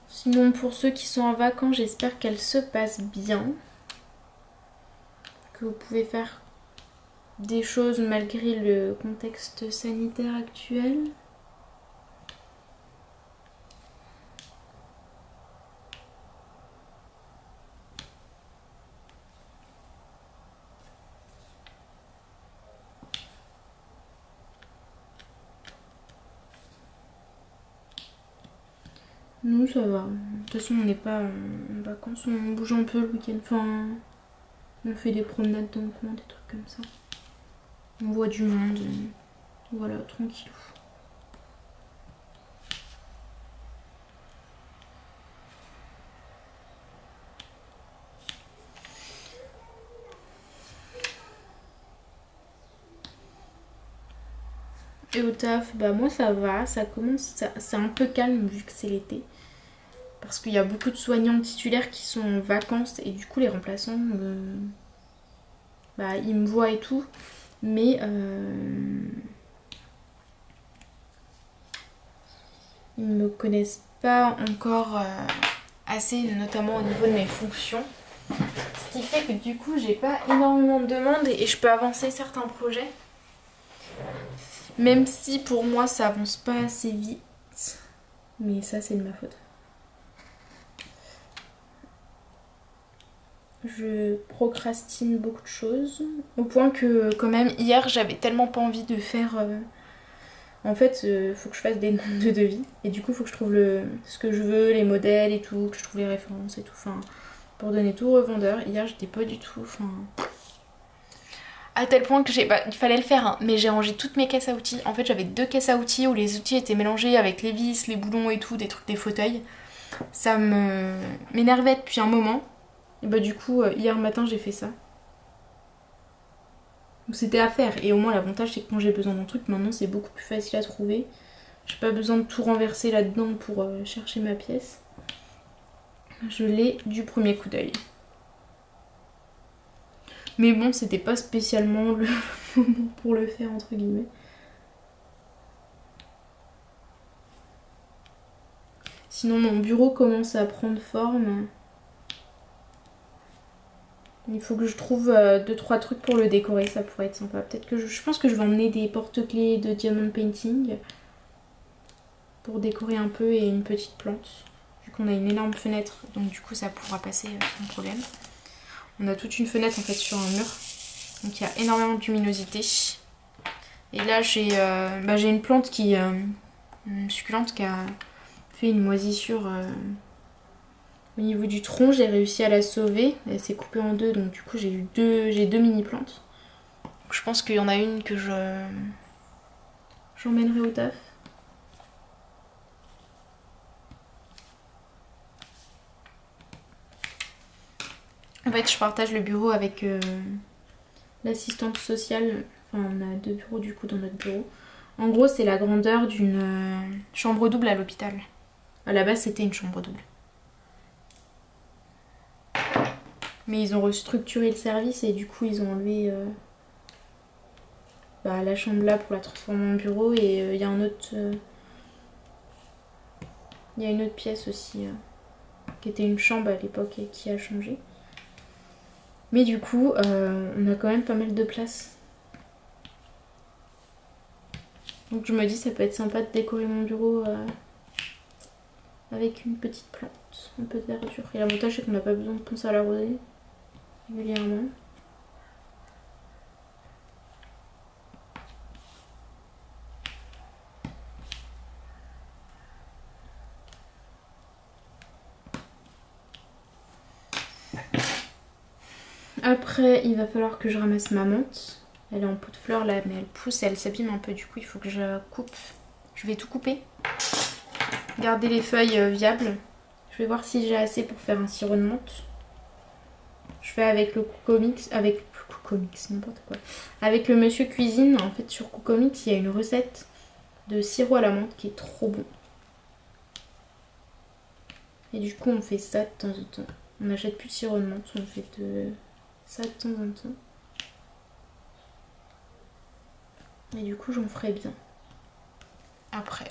Sinon pour ceux qui sont en vacances, j'espère qu'elles se passent bien. Que vous pouvez faire des choses malgré le contexte sanitaire actuel. Nous ça va. De toute façon on n'est pas en vacances, on bouge un peu le week-end. Enfin, on fait des promenades dans le coin, des trucs comme ça. On voit du monde. Voilà, tranquille. Et au taf, bah moi ça va, ça commence, c'est un peu calme vu que c'est l'été. Parce qu'il y a beaucoup de soignants titulaires qui sont en vacances et du coup les remplaçants, bah, ils me voient et tout. Mais ils me connaissent pas encore assez, notamment au niveau de mes fonctions. Ce qui fait que du coup j'ai pas énormément de demandes et je peux avancer certains projets. Même si pour moi ça avance pas assez vite. Mais ça c'est de ma faute. Je procrastine beaucoup de choses. Au point que quand même hier j'avais tellement pas envie de faire... En fait faut que je fasse des demandes de devis. Et du coup faut que je trouve ce que je veux, les modèles et tout. Que je trouve les références et tout. Enfin, pour donner tout au revendeur. Hier j'étais pas du tout... Enfin... À tel point que il fallait le faire, hein, mais j'ai rangé toutes mes caisses à outils. En fait j'avais 2 caisses à outils où les outils étaient mélangés avec les vis, les boulons et tout, des trucs des fauteuils. Ça m'énervait depuis un moment. Et bah du coup hier matin j'ai fait ça. Donc c'était à faire. Et au moins l'avantage c'est que quand j'ai besoin d'un truc maintenant c'est beaucoup plus facile à trouver. J'ai pas besoin de tout renverser là-dedans pour chercher ma pièce. Je l'ai du premier coup d'œil. Mais bon, c'était pas spécialement le moment pour le faire, entre guillemets. Sinon, mon bureau commence à prendre forme. Il faut que je trouve 2-3 trucs pour le décorer, ça pourrait être sympa. Peut-être que je pense que je vais emmener des porte-clés de diamond painting pour décorer un peu et une petite plante. Vu qu'on a une énorme fenêtre, donc du coup ça pourra passer sans problème. On a toute une fenêtre en fait sur un mur, donc il y a énormément de luminosité. Et là j'ai une plante qui, une succulente qui a fait une moisissure au niveau du tronc. J'ai réussi à la sauver, elle s'est coupée en deux, donc du coup j'ai deux mini plantes. Donc, je pense qu'il y en a une que j'emmènerai au taf. En fait, je partage le bureau avec l'assistante sociale. Enfin, on a 2 bureaux du coup dans notre bureau. En gros, c'est la grandeur d'une chambre double à l'hôpital. À la base, c'était une chambre double. Mais ils ont restructuré le service et du coup, ils ont enlevé la chambre là pour la transformer en bureau. Et il y a une autre pièce aussi qui était une chambre à l'époque et qui a changé. Mais du coup, on a quand même pas mal de place. Donc je me dis ça peut être sympa de décorer mon bureau avec une petite plante, un peu de verdure. Et l'avantage c'est qu'on n'a pas besoin de penser à l'arroser régulièrement. Après, il va falloir que je ramasse ma menthe. Elle est en pot de fleurs là, mais elle pousse, elle s'abîme un peu. Du coup, il faut que je coupe. Je vais tout couper. Garder les feuilles viables. Je vais voir si j'ai assez pour faire un sirop de menthe. Je fais avec le Coocomix, n'importe quoi. Avec le Monsieur Cuisine, en fait, sur Coocomix, il y a une recette de sirop à la menthe qui est trop bon. Et du coup, on fait ça de temps en temps. On n'achète plus de sirop de menthe, on fait ça de temps en temps. Et du coup, j'en ferai bien. Après.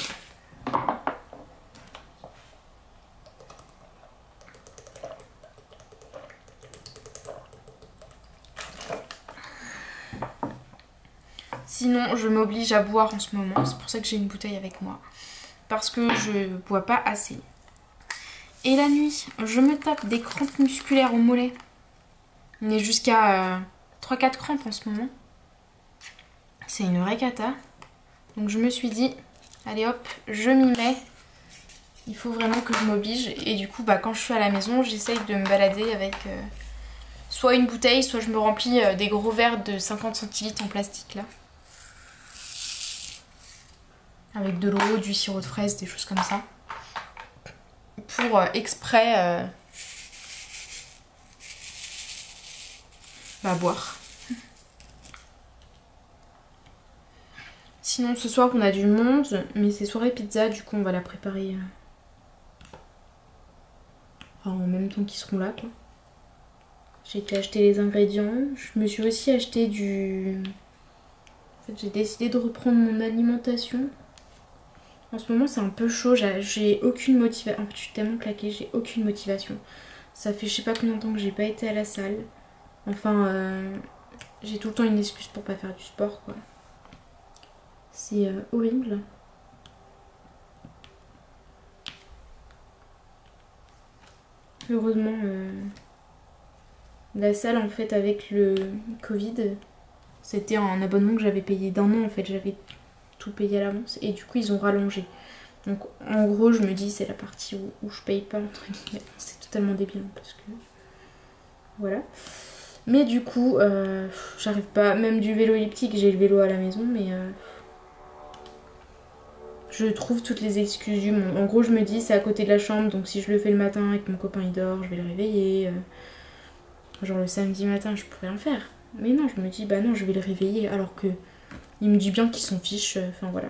Sinon, je m'oblige à boire en ce moment. C'est pour ça que j'ai une bouteille avec moi. Parce que je bois pas assez. Et la nuit, je me tape des crampes musculaires au mollet. On est jusqu'à 3-4 crampes en ce moment. C'est une vraie cata. Donc je me suis dit, allez hop, je m'y mets. Il faut vraiment que je m'oblige. Et du coup, quand je suis à la maison, j'essaye de me balader avec soit une bouteille, soit je me remplis des gros verres de 50 centilitres en plastique là. Avec de l'eau, du sirop de fraise, des choses comme ça. Pour exprès boire. Sinon ce soir on a du monde, mais c'est soirée pizza, du coup on va la préparer en même temps qu'ils seront là quoi. J'ai été acheter les ingrédients. Je me suis aussi acheté En fait j'ai décidé de reprendre mon alimentation. En ce moment c'est un peu chaud, j'ai aucune motivation. En fait je suis tellement claquée, j'ai aucune motivation. Ça fait je sais pas combien de temps que j'ai pas été à la salle. Enfin j'ai tout le temps une excuse pour pas faire du sport quoi. C'est horrible. Heureusement la salle en fait avec le Covid, c'était un abonnement que j'avais payé d'un an en fait, j'avais tout payé à l'avance et du coup ils ont rallongé. Donc en gros je me dis c'est la partie où je paye pas entre guillemets. C'est totalement débile parce que voilà. Mais du coup j'arrive pas, même du vélo elliptique, j'ai le vélo à la maison mais je trouve toutes les excuses du monde. En gros je me dis c'est à côté de la chambre donc si je le fais le matin et que mon copain il dort je vais le réveiller. Genre le samedi matin je pourrais en faire. Mais non je me dis bah non je vais le réveiller alors que il me dit bien qu'il s'en fiche. Enfin voilà.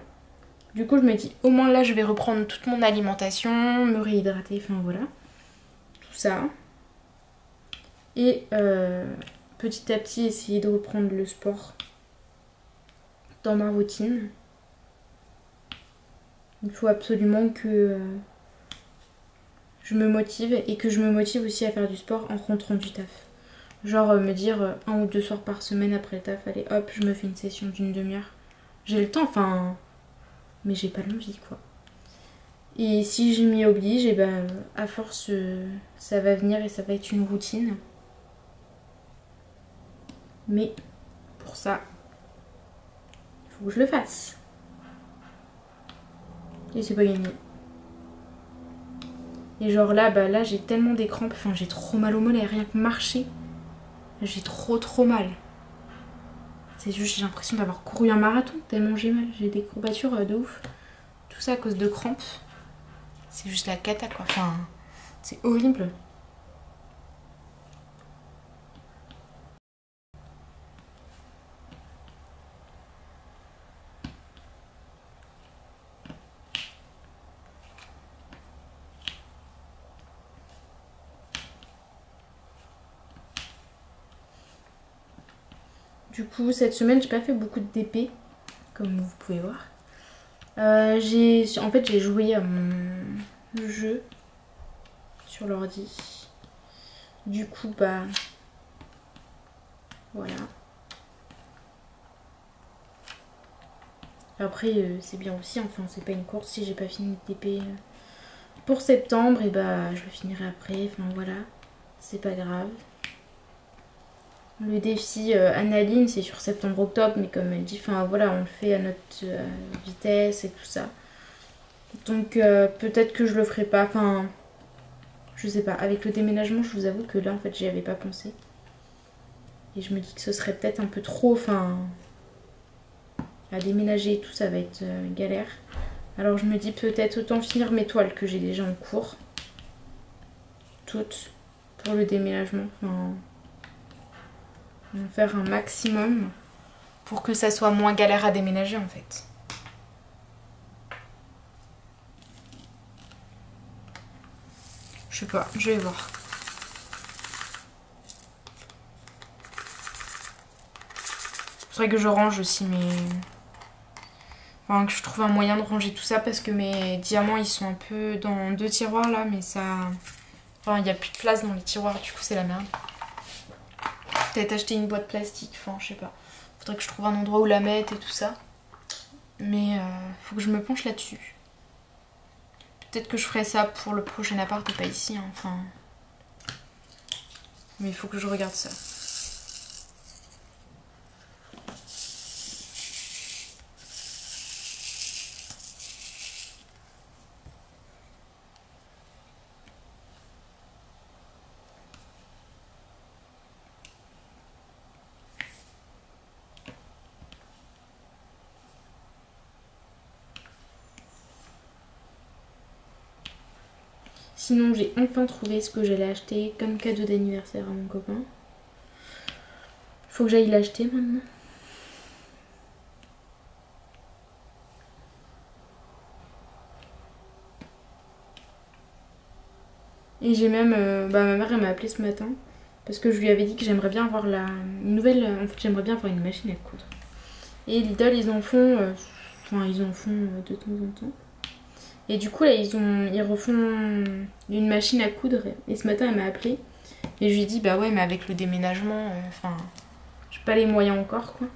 Du coup je me dis au moins là je vais reprendre toute mon alimentation, me réhydrater, enfin voilà. Tout ça. Et petit à petit essayer de reprendre le sport dans ma routine. Il faut absolument que je me motive et que je me motive aussi à faire du sport en rentrant du taf. Genre me dire 1 ou 2 soirs par semaine après le taf, allez hop, je me fais une session d'une demi-heure. J'ai le temps, enfin, mais j'ai pas l'envie quoi. Et si je m'y oblige, et ben à force ça va venir et ça va être une routine. Mais pour ça, il faut que je le fasse. Et c'est pas gagné. Et genre là, bah là j'ai tellement des crampes, enfin j'ai trop mal au mollet, rien que marcher. J'ai trop mal. C'est juste, j'ai l'impression d'avoir couru un marathon tellement j'ai mal. J'ai des courbatures de ouf. Tout ça à cause de crampes. C'est juste la cata quoi. Enfin, c'est horrible. Du coup, cette semaine, j'ai pas fait beaucoup de DP, comme vous pouvez voir. En fait, j'ai joué à mon jeu sur l'ordi. Du coup, bah, voilà. Après, c'est bien aussi, enfin, c'est pas une course. Si j'ai pas fini le DP pour septembre, et bah, je le finirai après. Enfin, voilà, c'est pas grave. Le défi Analine, c'est sur septembre-octobre, mais comme elle dit, enfin voilà, on le fait à notre vitesse et tout ça. Donc peut-être que je le ferai pas, enfin je sais pas. Avec le déménagement, je vous avoue que là en fait j'y avais pas pensé. Et je me dis que ce serait peut-être un peu trop, enfin à déménager et tout, ça va être galère. Alors je me dis peut-être autant finir mes toiles que j'ai déjà en cours. Toutes pour le déménagement. Enfin, en faire un maximum pour que ça soit moins galère à déménager en fait. Je sais pas, je vais voir. C'est vrai que je range aussi mes... Enfin, que je trouve un moyen de ranger tout ça parce que mes diamants ils sont un peu dans 2 tiroirs là, mais ça... Enfin, il n'y a plus de place dans les tiroirs, du coup c'est la merde. Peut-être acheter une boîte plastique, enfin je sais pas. Faudrait que je trouve un endroit où la mettre et tout ça. Mais faut que je me penche là-dessus. Peut-être que je ferai ça pour le prochain appart et pas ici, hein, enfin... Mais il faut que je regarde ça. Sinon, j'ai enfin trouvé ce que j'allais acheter comme cadeau d'anniversaire à mon copain. Faut que j'aille l'acheter maintenant. Et j'ai même... bah, ma mère, elle m'a appelé ce matin. Parce que je lui avais dit que j'aimerais bien avoir une nouvelle... En fait, j'aimerais bien avoir une machine à coudre. Et Lidl, ils en font... Enfin, ils en font de temps en temps. Et du coup, là, ils refont une machine à coudre. Et ce matin, elle m'a appelé. Et je lui ai dit, bah ouais, mais avec le déménagement, enfin, j'ai pas les moyens encore, quoi.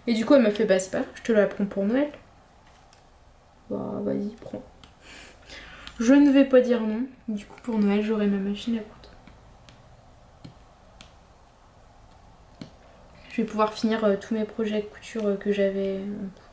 Et du coup, elle m'a fait, bah c'est pas, je te la prends pour Noël. Bah vas-y, prends. Je ne vais pas dire non. Du coup, pour Noël, j'aurai ma machine à coudre. Je vais pouvoir finir tous mes projets de couture que j'avais en cours.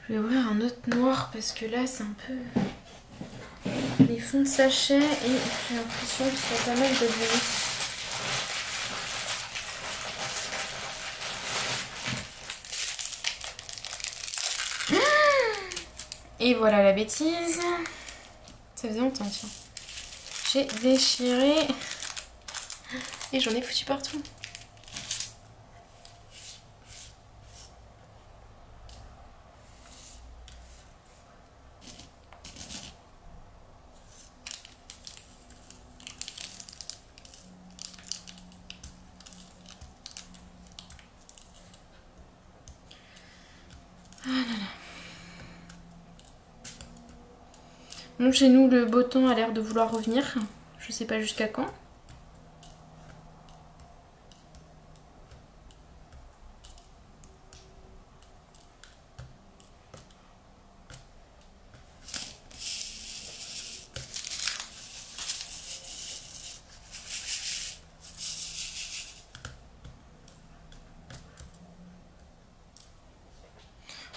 Je vais ouvrir un autre noir parce que là, c'est un peu... des fonds de sachet et j'ai l'impression qu'il y a pas mal de bleu. Et voilà la bêtise. Ça faisait longtemps, tiens. J'ai déchiré et j'en ai foutu partout. Ah là là. Donc chez nous le beau temps a l'air de vouloir revenir. Je sais pas jusqu'à quand.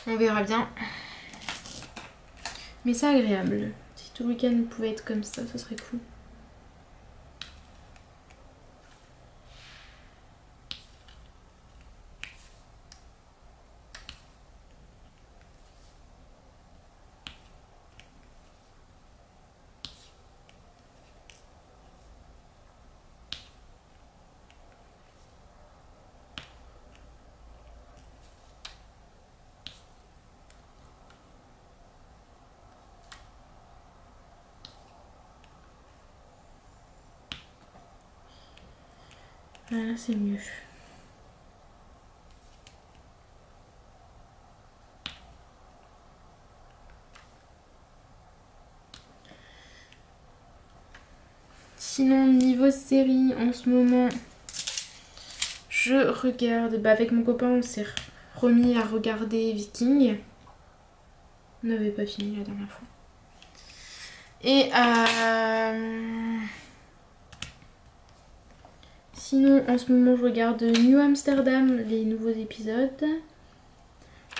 On verra bien. Mais c'est agréable. Si tout le week-end pouvait être comme ça, ce serait cool. Voilà, c'est mieux. Sinon, niveau série, en ce moment, je regarde... Bah, avec mon copain, on s'est remis à regarder Viking. On n'avait pas fini la dernière fois. Et sinon, en ce moment, je regarde New Amsterdam, les nouveaux épisodes.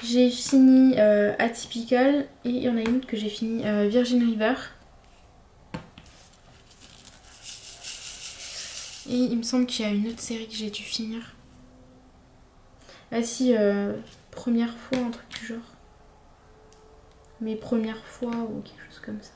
J'ai fini Atypical et il y en a une autre que j'ai fini, Virgin River. Et il me semble qu'il y a une autre série que j'ai dû finir. Ah si, première fois, un truc du genre. Mes premières fois ou quelque chose comme ça.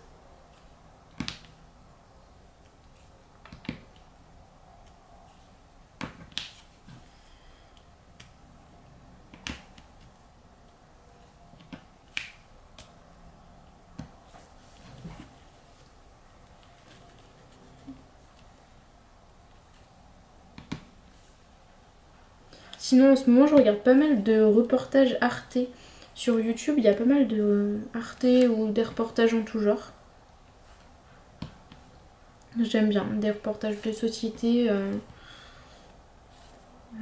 Sinon en ce moment je regarde pas mal de reportages Arte sur YouTube. Il y a pas mal de Arte ou des reportages en tout genre. J'aime bien, des reportages de société.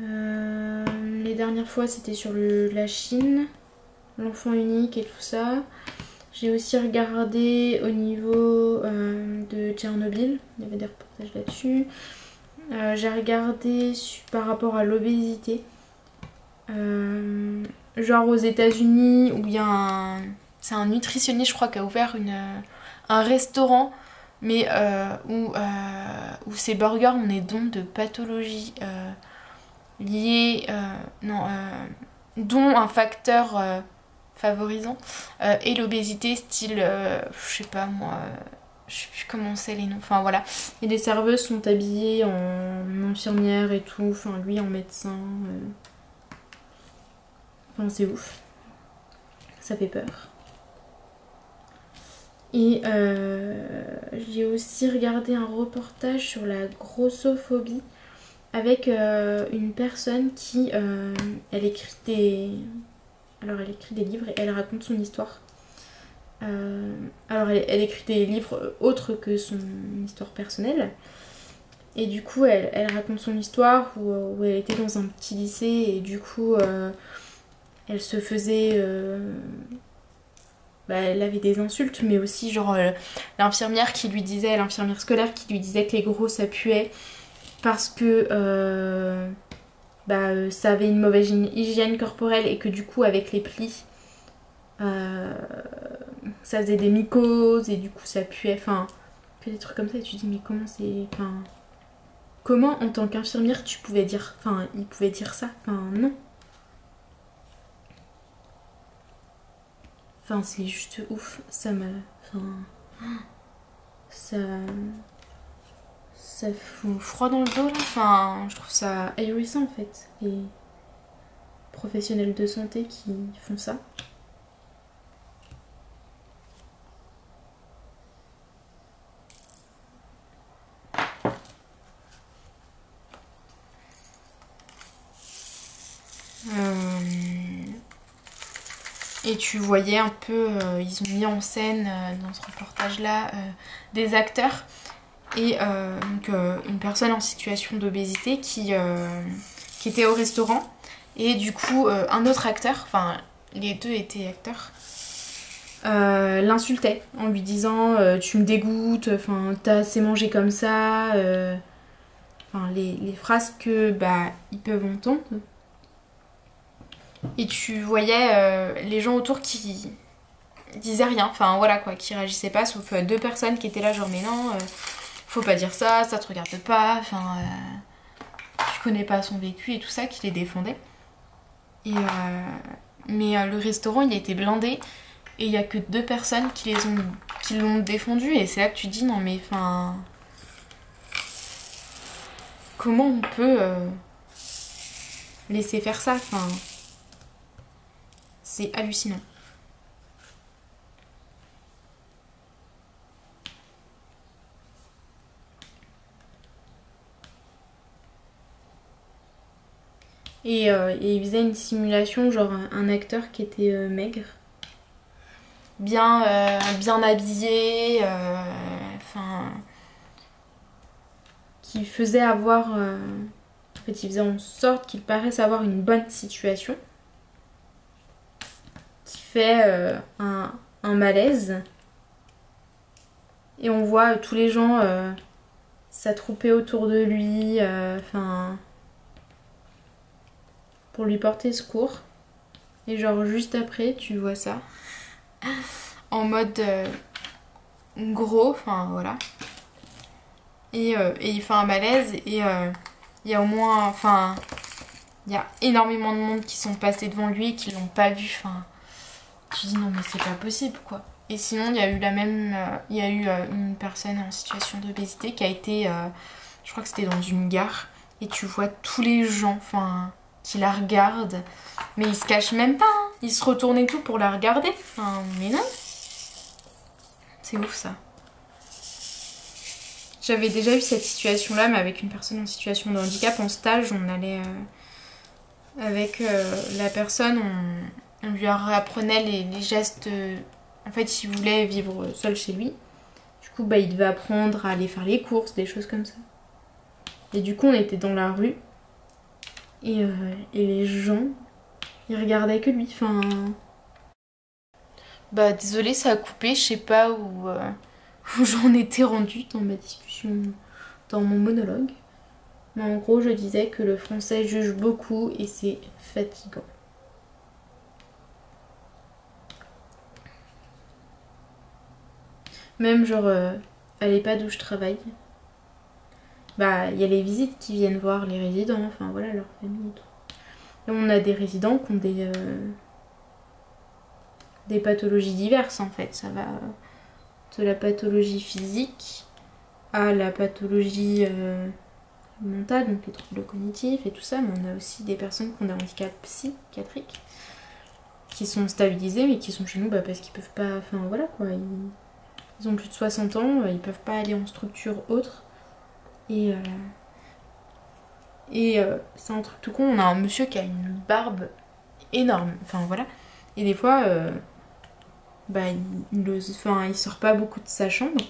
Les dernières fois c'était sur la Chine, l'enfant unique et tout ça. J'ai aussi regardé au niveau de Tchernobyl, il y avait des reportages là-dessus. J'ai regardé par rapport à l'obésité. Genre aux États-Unis où il y a c'est un nutritionniste je crois qui a ouvert un restaurant mais où ces burgers ont des dons de pathologies liées dont un facteur favorisant et l'obésité style je sais pas moi je sais plus comment c'est les noms, enfin voilà. Et les serveuses sont habillées en infirmière et tout, enfin lui en médecin. Enfin c'est ouf. Ça fait peur. Et j'ai aussi regardé un reportage sur la grossophobie avec une personne qui elle écrit elle écrit des livres et elle raconte son histoire. Alors elle écrit des livres autres que son histoire personnelle. Et du coup elle raconte son histoire où elle était dans un petit lycée et du coup elle se faisait... elle avait des insultes mais aussi genre l'infirmière qui lui disait, l'infirmière scolaire qui lui disait que les gros ça puait parce que ça avait une mauvaise hygiène corporelle et que du coup avec les plis ça faisait des mycoses et du coup ça puait, enfin, que des trucs comme ça et tu te dis mais comment c'est, enfin, comment en tant qu'infirmière tu pouvais dire, enfin, il pouvait dire ça, enfin non. Enfin c'est juste ouf, ça m'a, enfin, ça fout froid dans le dos là, enfin je trouve ça ahurissant en fait, les professionnels de santé qui font ça. Et tu voyais un peu, ils ont mis en scène dans ce reportage-là des acteurs et donc, une personne en situation d'obésité qui était au restaurant et du coup un autre acteur, enfin les deux étaient acteurs, l'insultait en lui disant tu me dégoûtes, enfin t'as assez mangé comme ça, enfin les phrases que bah ils peuvent entendre. Et tu voyais les gens autour qui disaient rien, enfin voilà quoi, qui réagissaient pas, sauf deux personnes qui étaient là genre mais non, faut pas dire ça, ça te regarde pas, enfin tu connais pas son vécu et tout ça, qui les défendaient. Et mais le restaurant il était blindé et il y a que deux personnes qui l'ont défendu et c'est là que tu te dis non mais enfin comment on peut laisser faire ça, enfin c'est hallucinant. Et il faisait une simulation, genre un acteur qui était maigre, bien habillé, enfin, qui faisait avoir, en fait il faisait en sorte qu'il paraisse avoir une bonne situation, qui fait un malaise, et on voit tous les gens s'attrouper autour de lui, enfin... pour lui porter secours. Et genre juste après tu vois ça en mode gros, enfin voilà, et il fait un malaise et il y a au moins, enfin il y a énormément de monde qui sont passés devant lui et qui l'ont pas vu, enfin tu dis non mais c'est pas possible quoi. Et sinon il y a eu une personne en situation d'obésité qui a été je crois que c'était dans une gare et tu vois tous les gens, enfin qui la regardent, mais ils se cachent même pas, hein. Ils se retournent et tout pour la regarder, enfin, mais non, c'est ouf ça. J'avais déjà eu cette situation là mais avec une personne en situation de handicap en stage, on allait avec la personne, on lui apprenait les gestes, en fait il voulait vivre seul chez lui, du coup bah il devait apprendre à aller faire les courses, des choses comme ça, et du coup on était dans la rue. Et les gens, ils regardaient que lui, enfin... Bah désolée, ça a coupé, je sais pas où j'en étais rendue dans ma discussion, dans mon monologue. Mais en gros, je disais que le français juge beaucoup et c'est fatigant. Même genre, à l'EHPAD où je travaille, bah il y a les visites qui viennent voir les résidents, enfin voilà, leur famille et tout. Et on a des résidents qui ont des pathologies diverses en fait, ça va de la pathologie physique à la pathologie mentale, donc les troubles cognitifs et tout ça, mais on a aussi des personnes qui ont des handicaps psychiatriques qui sont stabilisés mais qui sont chez nous bah, parce qu'ils peuvent pas, enfin voilà quoi, ils ont plus de 60 ans, ils peuvent pas aller en structure autre et c'est un truc tout con, on a un monsieur qui a une barbe énorme, enfin voilà, et des fois bah il sort pas beaucoup de sa chambre,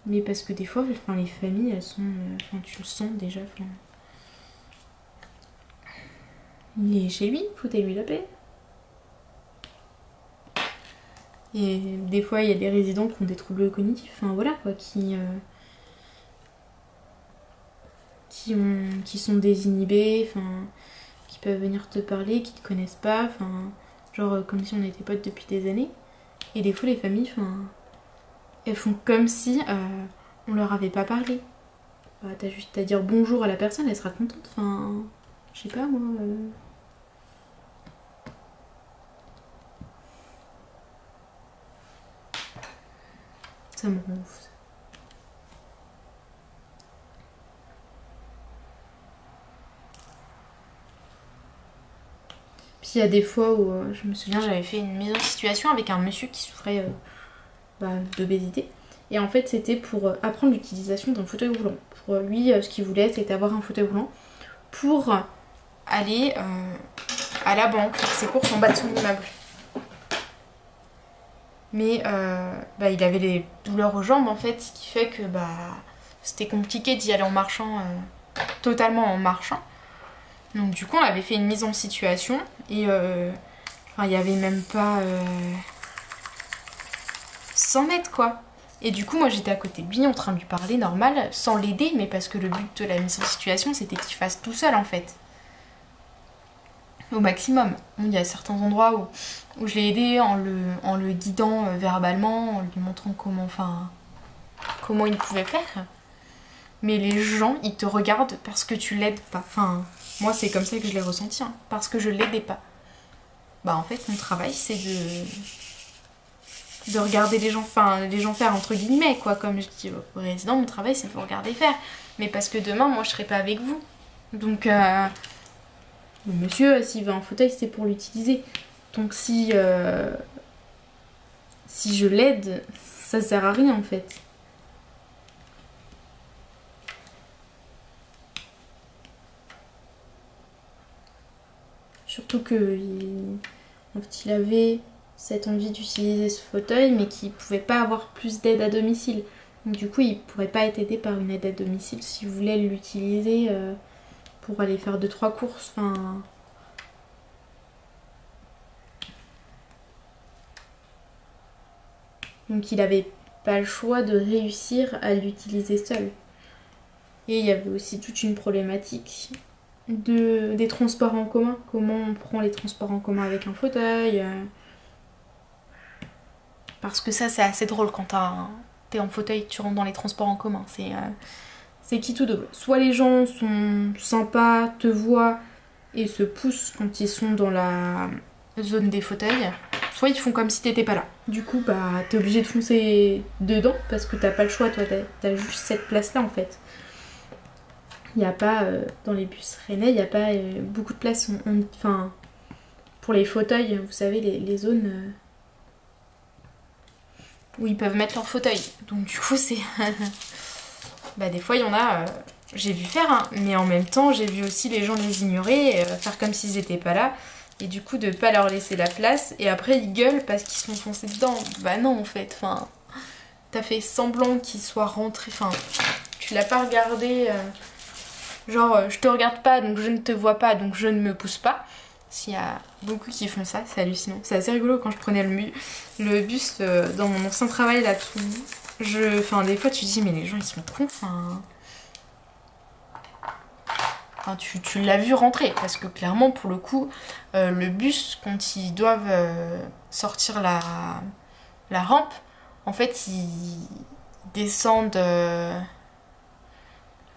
mais parce que des fois enfin, les familles elles sont, enfin tu le sens déjà, enfin il est chez lui, foutez-lui la paix. Et des fois il y a des résidents qui ont des troubles cognitifs, enfin voilà quoi, qui sont désinhibés, enfin peuvent venir te parler, qui te connaissent pas, enfin genre comme si on était potes depuis des années. Et des fois les familles, elles font comme si on leur avait pas parlé. Bah, t'as juste à dire bonjour à la personne, elle sera contente. Je sais pas moi. Ça me rend ouf. Puis il y a des fois où je me souviens, j'avais fait une mise en situation avec un monsieur qui souffrait d'obésité. Et en fait, c'était pour apprendre l'utilisation d'un fauteuil roulant. Pour lui, ce qu'il voulait, c'était avoir un fauteuil roulant pour aller à la banque, faire ses courses en bas de son immeuble. Mais il avait des douleurs aux jambes en fait, ce qui fait que c'était compliqué d'y aller en marchant, totalement en marchant. Donc du coup on avait fait une mise en situation et il y avait même pas 100 mètres quoi. Et du coup moi j'étais à côté de lui en train de lui parler normal, sans l'aider, mais parce que le but de la mise en situation c'était qu'il fasse tout seul en fait. Au maximum. Il y a certains endroits où je l'ai aidé en le guidant verbalement, en lui montrant comment il pouvait faire. Mais les gens, ils te regardent parce que tu l'aides pas. Moi c'est comme ça que je l'ai ressenti, hein, parce que je l'aidais pas. En fait mon travail c'est de regarder les gens faire entre guillemets quoi, comme je dis aux résidents, mon travail c'est de vous regarder faire. Mais parce que demain moi je serai pas avec vous. Donc le monsieur, s'il veut un fauteuil, c'est pour l'utiliser. Donc si je l'aide, ça sert à rien en fait. Surtout que il avait cette envie d'utiliser ce fauteuil, mais qu'il pouvait pas avoir plus d'aide à domicile. Donc du coup, il pourrait pas être aidé par une aide à domicile s'il voulait l'utiliser pour aller faire 2-3 courses. Donc il avait pas le choix de réussir à l'utiliser seul. Et il y avait aussi toute une problématique des transports en commun. Comment on prend les transports en commun avec un fauteuil. Parce que ça c'est assez drôle quand t'es en fauteuil, tu rentres dans les transports en commun. C'est qui tout double. Soit les gens sont sympas, te voient et se poussent quand ils sont dans la zone des fauteuils, soit ils font comme si t'étais pas là. Du coup t'es obligé de foncer dedans parce que t'as pas le choix, toi t'as juste cette place là en fait. Il n'y a pas dans les bus rennais, il n'y a pas beaucoup de place pour les fauteuils, vous savez les zones où ils peuvent mettre leur fauteuil. Donc du coup c'est des fois il y en a j'ai vu faire hein, mais en même temps j'ai vu aussi les gens les ignorer, faire comme s'ils étaient pas là. Et du coup de pas leur laisser la place et après ils gueulent parce qu'ils sont foncés dedans. Non en fait, t'as fait semblant qu'ils soient rentrés, tu l'as pas regardé, je te regarde pas donc je ne te vois pas donc je ne me pousse pas. S'il y a beaucoup qui font ça, c'est hallucinant. C'est assez rigolo quand je prenais le bus dans mon ancien travail là tout. Des fois tu te dis mais les gens ils sont cons, tu l'as vu rentrer parce que clairement pour le coup le bus quand ils doivent sortir la rampe en fait ils descendent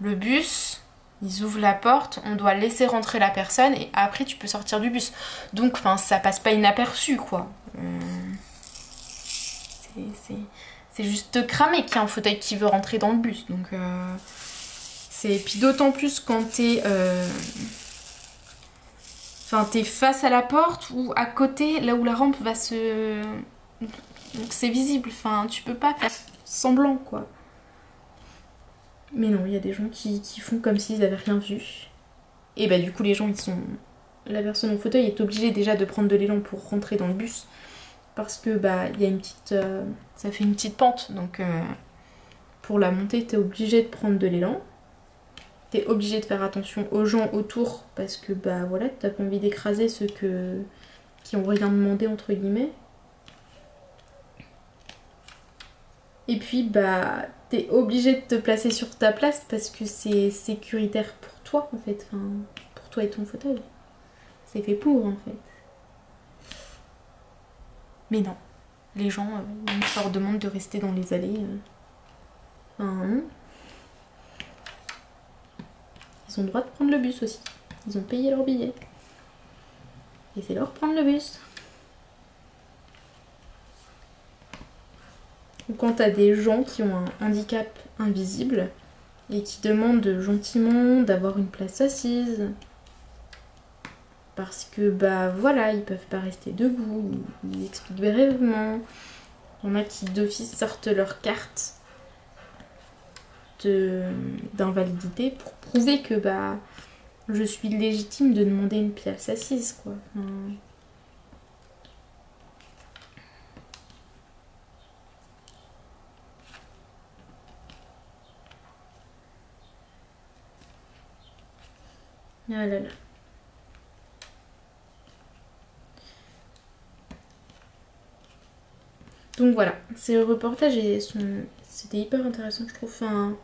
le bus, ils ouvrent la porte, on doit laisser rentrer la personne et après tu peux sortir du bus. Donc ça passe pas inaperçu quoi. C'est juste cramé qu'il y a un fauteuil qui veut rentrer dans le bus. Donc puis d'autant plus quand t'es face à la porte ou à côté, là où la rampe va se... Donc c'est visible, tu peux pas faire semblant quoi. Mais non, il y a des gens qui font comme s'ils avaient rien vu. Et du coup les gens la personne au fauteuil est obligée déjà de prendre de l'élan pour rentrer dans le bus. Parce que il y a une petite... ça fait une petite pente, donc pour la montée t'es obligé de prendre de l'élan. T'es obligé de faire attention aux gens autour parce que voilà, t'as pas envie d'écraser ceux qui ont rien demandé entre guillemets. Et puis t'es obligé de te placer sur ta place parce que c'est sécuritaire pour toi en fait, pour toi et ton fauteuil. C'est fait pour en fait. Mais non, les gens leur demandent de rester dans les allées. Enfin, ils ont le droit de prendre le bus aussi. Ils ont payé leur billet. Laissez-leur prendre le bus. Ou quand t'as des gens qui ont un handicap invisible et qui demandent gentiment d'avoir une place assise. Parce que bah voilà, ils peuvent pas rester debout, ils expliquent brièvement. Il y en a qui d'office sortent leur carte d'invalidité pour prouver que bah je suis légitime de demander une place assise quoi. Enfin... Ah là là. Donc voilà, ces reportages c'était hyper intéressant je trouve. Enfin,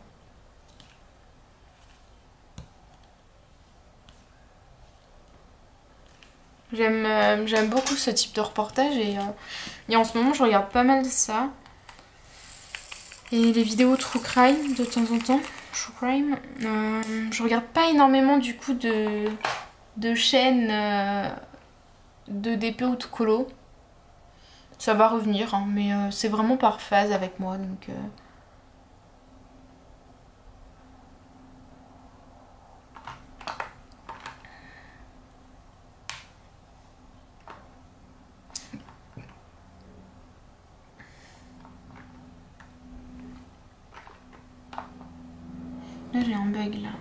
j'aime beaucoup ce type de reportage et en ce moment je regarde pas mal ça. Et les vidéos true crime de temps en temps. True crime. Je regarde pas énormément du coup de chaînes de DP ou de colo. Ça va revenir, hein, mais c'est vraiment par phase avec moi. Donc, Là j'ai un bug là.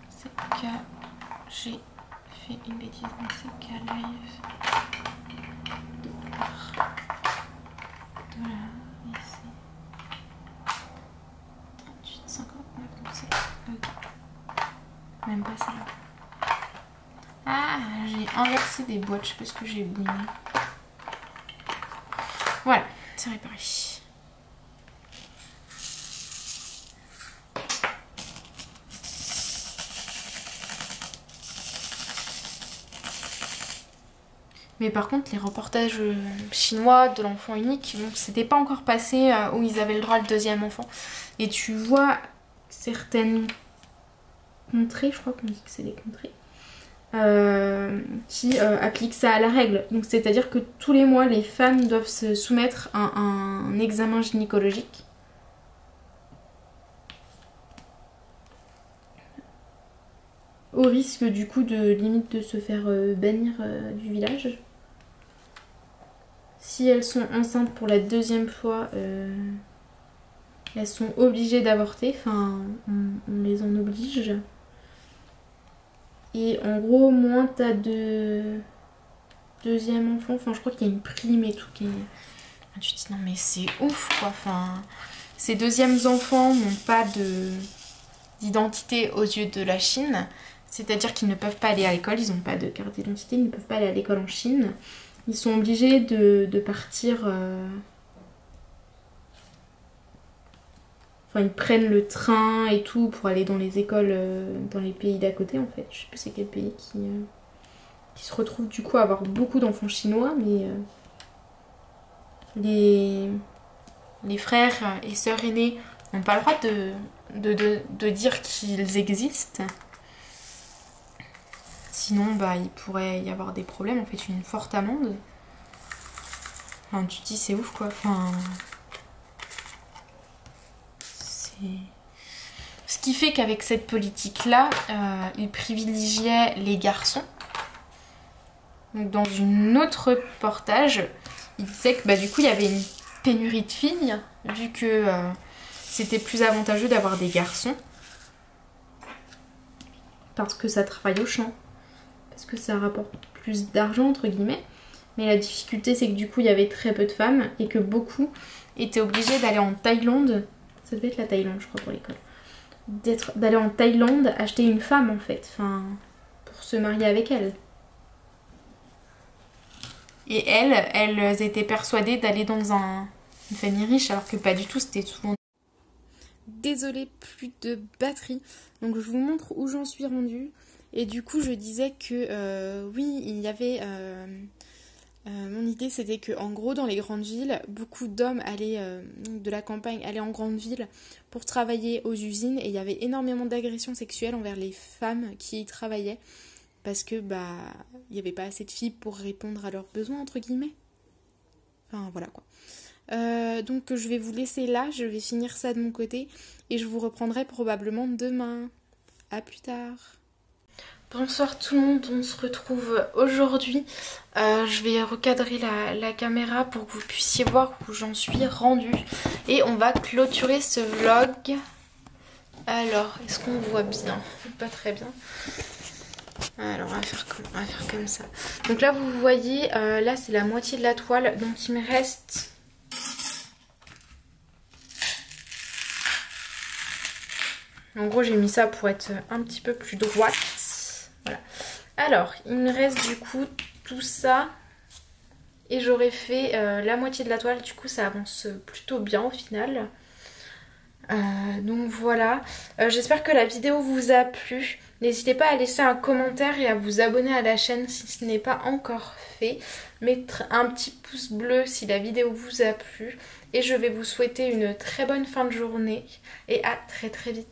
C'est que j'ai fait une bêtise. Donc c'est que live. $. Ici. 38,59. Donc c'est bug. Même pas ça là. Ah, j'ai inversé des boîtes. Je sais pas ce que j'ai oublié. Voilà, c'est réparé. Mais par contre, les reportages chinois de l'enfant unique, bon, c'était pas encore passé où ils avaient le droit le deuxième enfant. Et tu vois certaines contrées, je crois qu'on dit que c'est des contrées, qui appliquent ça à la règle. Donc c'est-à-dire que tous les mois, les femmes doivent se soumettre à un examen gynécologique. Au risque du coup de limite de se faire bannir du village. Si elles sont enceintes pour la deuxième fois, elles sont obligées d'avorter. Enfin, on les en oblige. Et en gros, moins t'as de deuxième enfant. Enfin, je crois qu'il y a une prime et tout. Tu te dis non mais c'est ouf quoi. Enfin, ces deuxièmes enfants n'ont pas d'identité aux yeux de la Chine. C'est-à-dire qu'ils ne peuvent pas aller à l'école. Ils n'ont pas de carte d'identité. Ils ne peuvent pas aller à l'école en Chine. Ils sont obligés de partir... Enfin, ils prennent le train et tout pour aller dans les écoles dans les pays d'à côté, en fait. Je sais plus c'est quel pays qui se retrouve du coup à avoir beaucoup d'enfants chinois, mais les frères et sœurs aînés n'ont pas le droit de dire qu'ils existent. Sinon, bah, il pourrait y avoir des problèmes, en fait, une forte amende. Enfin, tu te dis, c'est ouf, quoi. Enfin... Ce qui fait qu'avec cette politique-là, ils privilégiaient les garçons. Donc, dans une autre reportage, il disait que bah, du coup, il y avait une pénurie de filles, vu que c'était plus avantageux d'avoir des garçons. Parce que ça travaille au champ. Parce que ça rapporte plus d'argent, entre guillemets. Mais la difficulté, c'est que du coup, il y avait très peu de femmes et que beaucoup étaient obligés d'aller en Thaïlande. Ça devait être la Thaïlande, je crois, pour l'école. D'aller en Thaïlande acheter une femme, en fait. Enfin, pour se marier avec elle. Et elles étaient persuadées d'aller dans une famille riche, alors que pas du tout, c'était souvent... Désolée, plus de batterie. Donc je vous montre où j'en suis rendue. Et du coup, je disais que oui, il y avait Mon idée c'était que en gros dans les grandes villes, beaucoup d'hommes allaient de la campagne allaient en grande ville pour travailler aux usines et il y avait énormément d'agressions sexuelles envers les femmes qui y travaillaient parce que bah il n'y avait pas assez de filles pour répondre à leurs besoins entre guillemets. Enfin voilà quoi. Donc je vais vous laisser là, je vais finir ça de mon côté et je vous reprendrai probablement demain. À plus tard. Bonsoir tout le monde, on se retrouve aujourd'hui. Je vais recadrer la caméra pour que vous puissiez voir où j'en suis rendue. Et on va clôturer ce vlog. Alors, est-ce qu'on voit bien? Pas très bien. Alors, on va faire comme ça. Donc là, vous voyez, là c'est la moitié de la toile. Donc il me reste... En gros, j'ai mis ça pour être un petit peu plus droite. Voilà. Alors, il me reste du coup tout ça. Et j'aurais fait la moitié de la toile. Du coup, ça avance plutôt bien au final. Donc voilà. J'espère que la vidéo vous a plu. N'hésitez pas à laisser un commentaire et à vous abonner à la chaîne si ce n'est pas encore fait. Mettre un petit pouce bleu si la vidéo vous a plu. Et je vais vous souhaiter une très bonne fin de journée. Et à très très vite.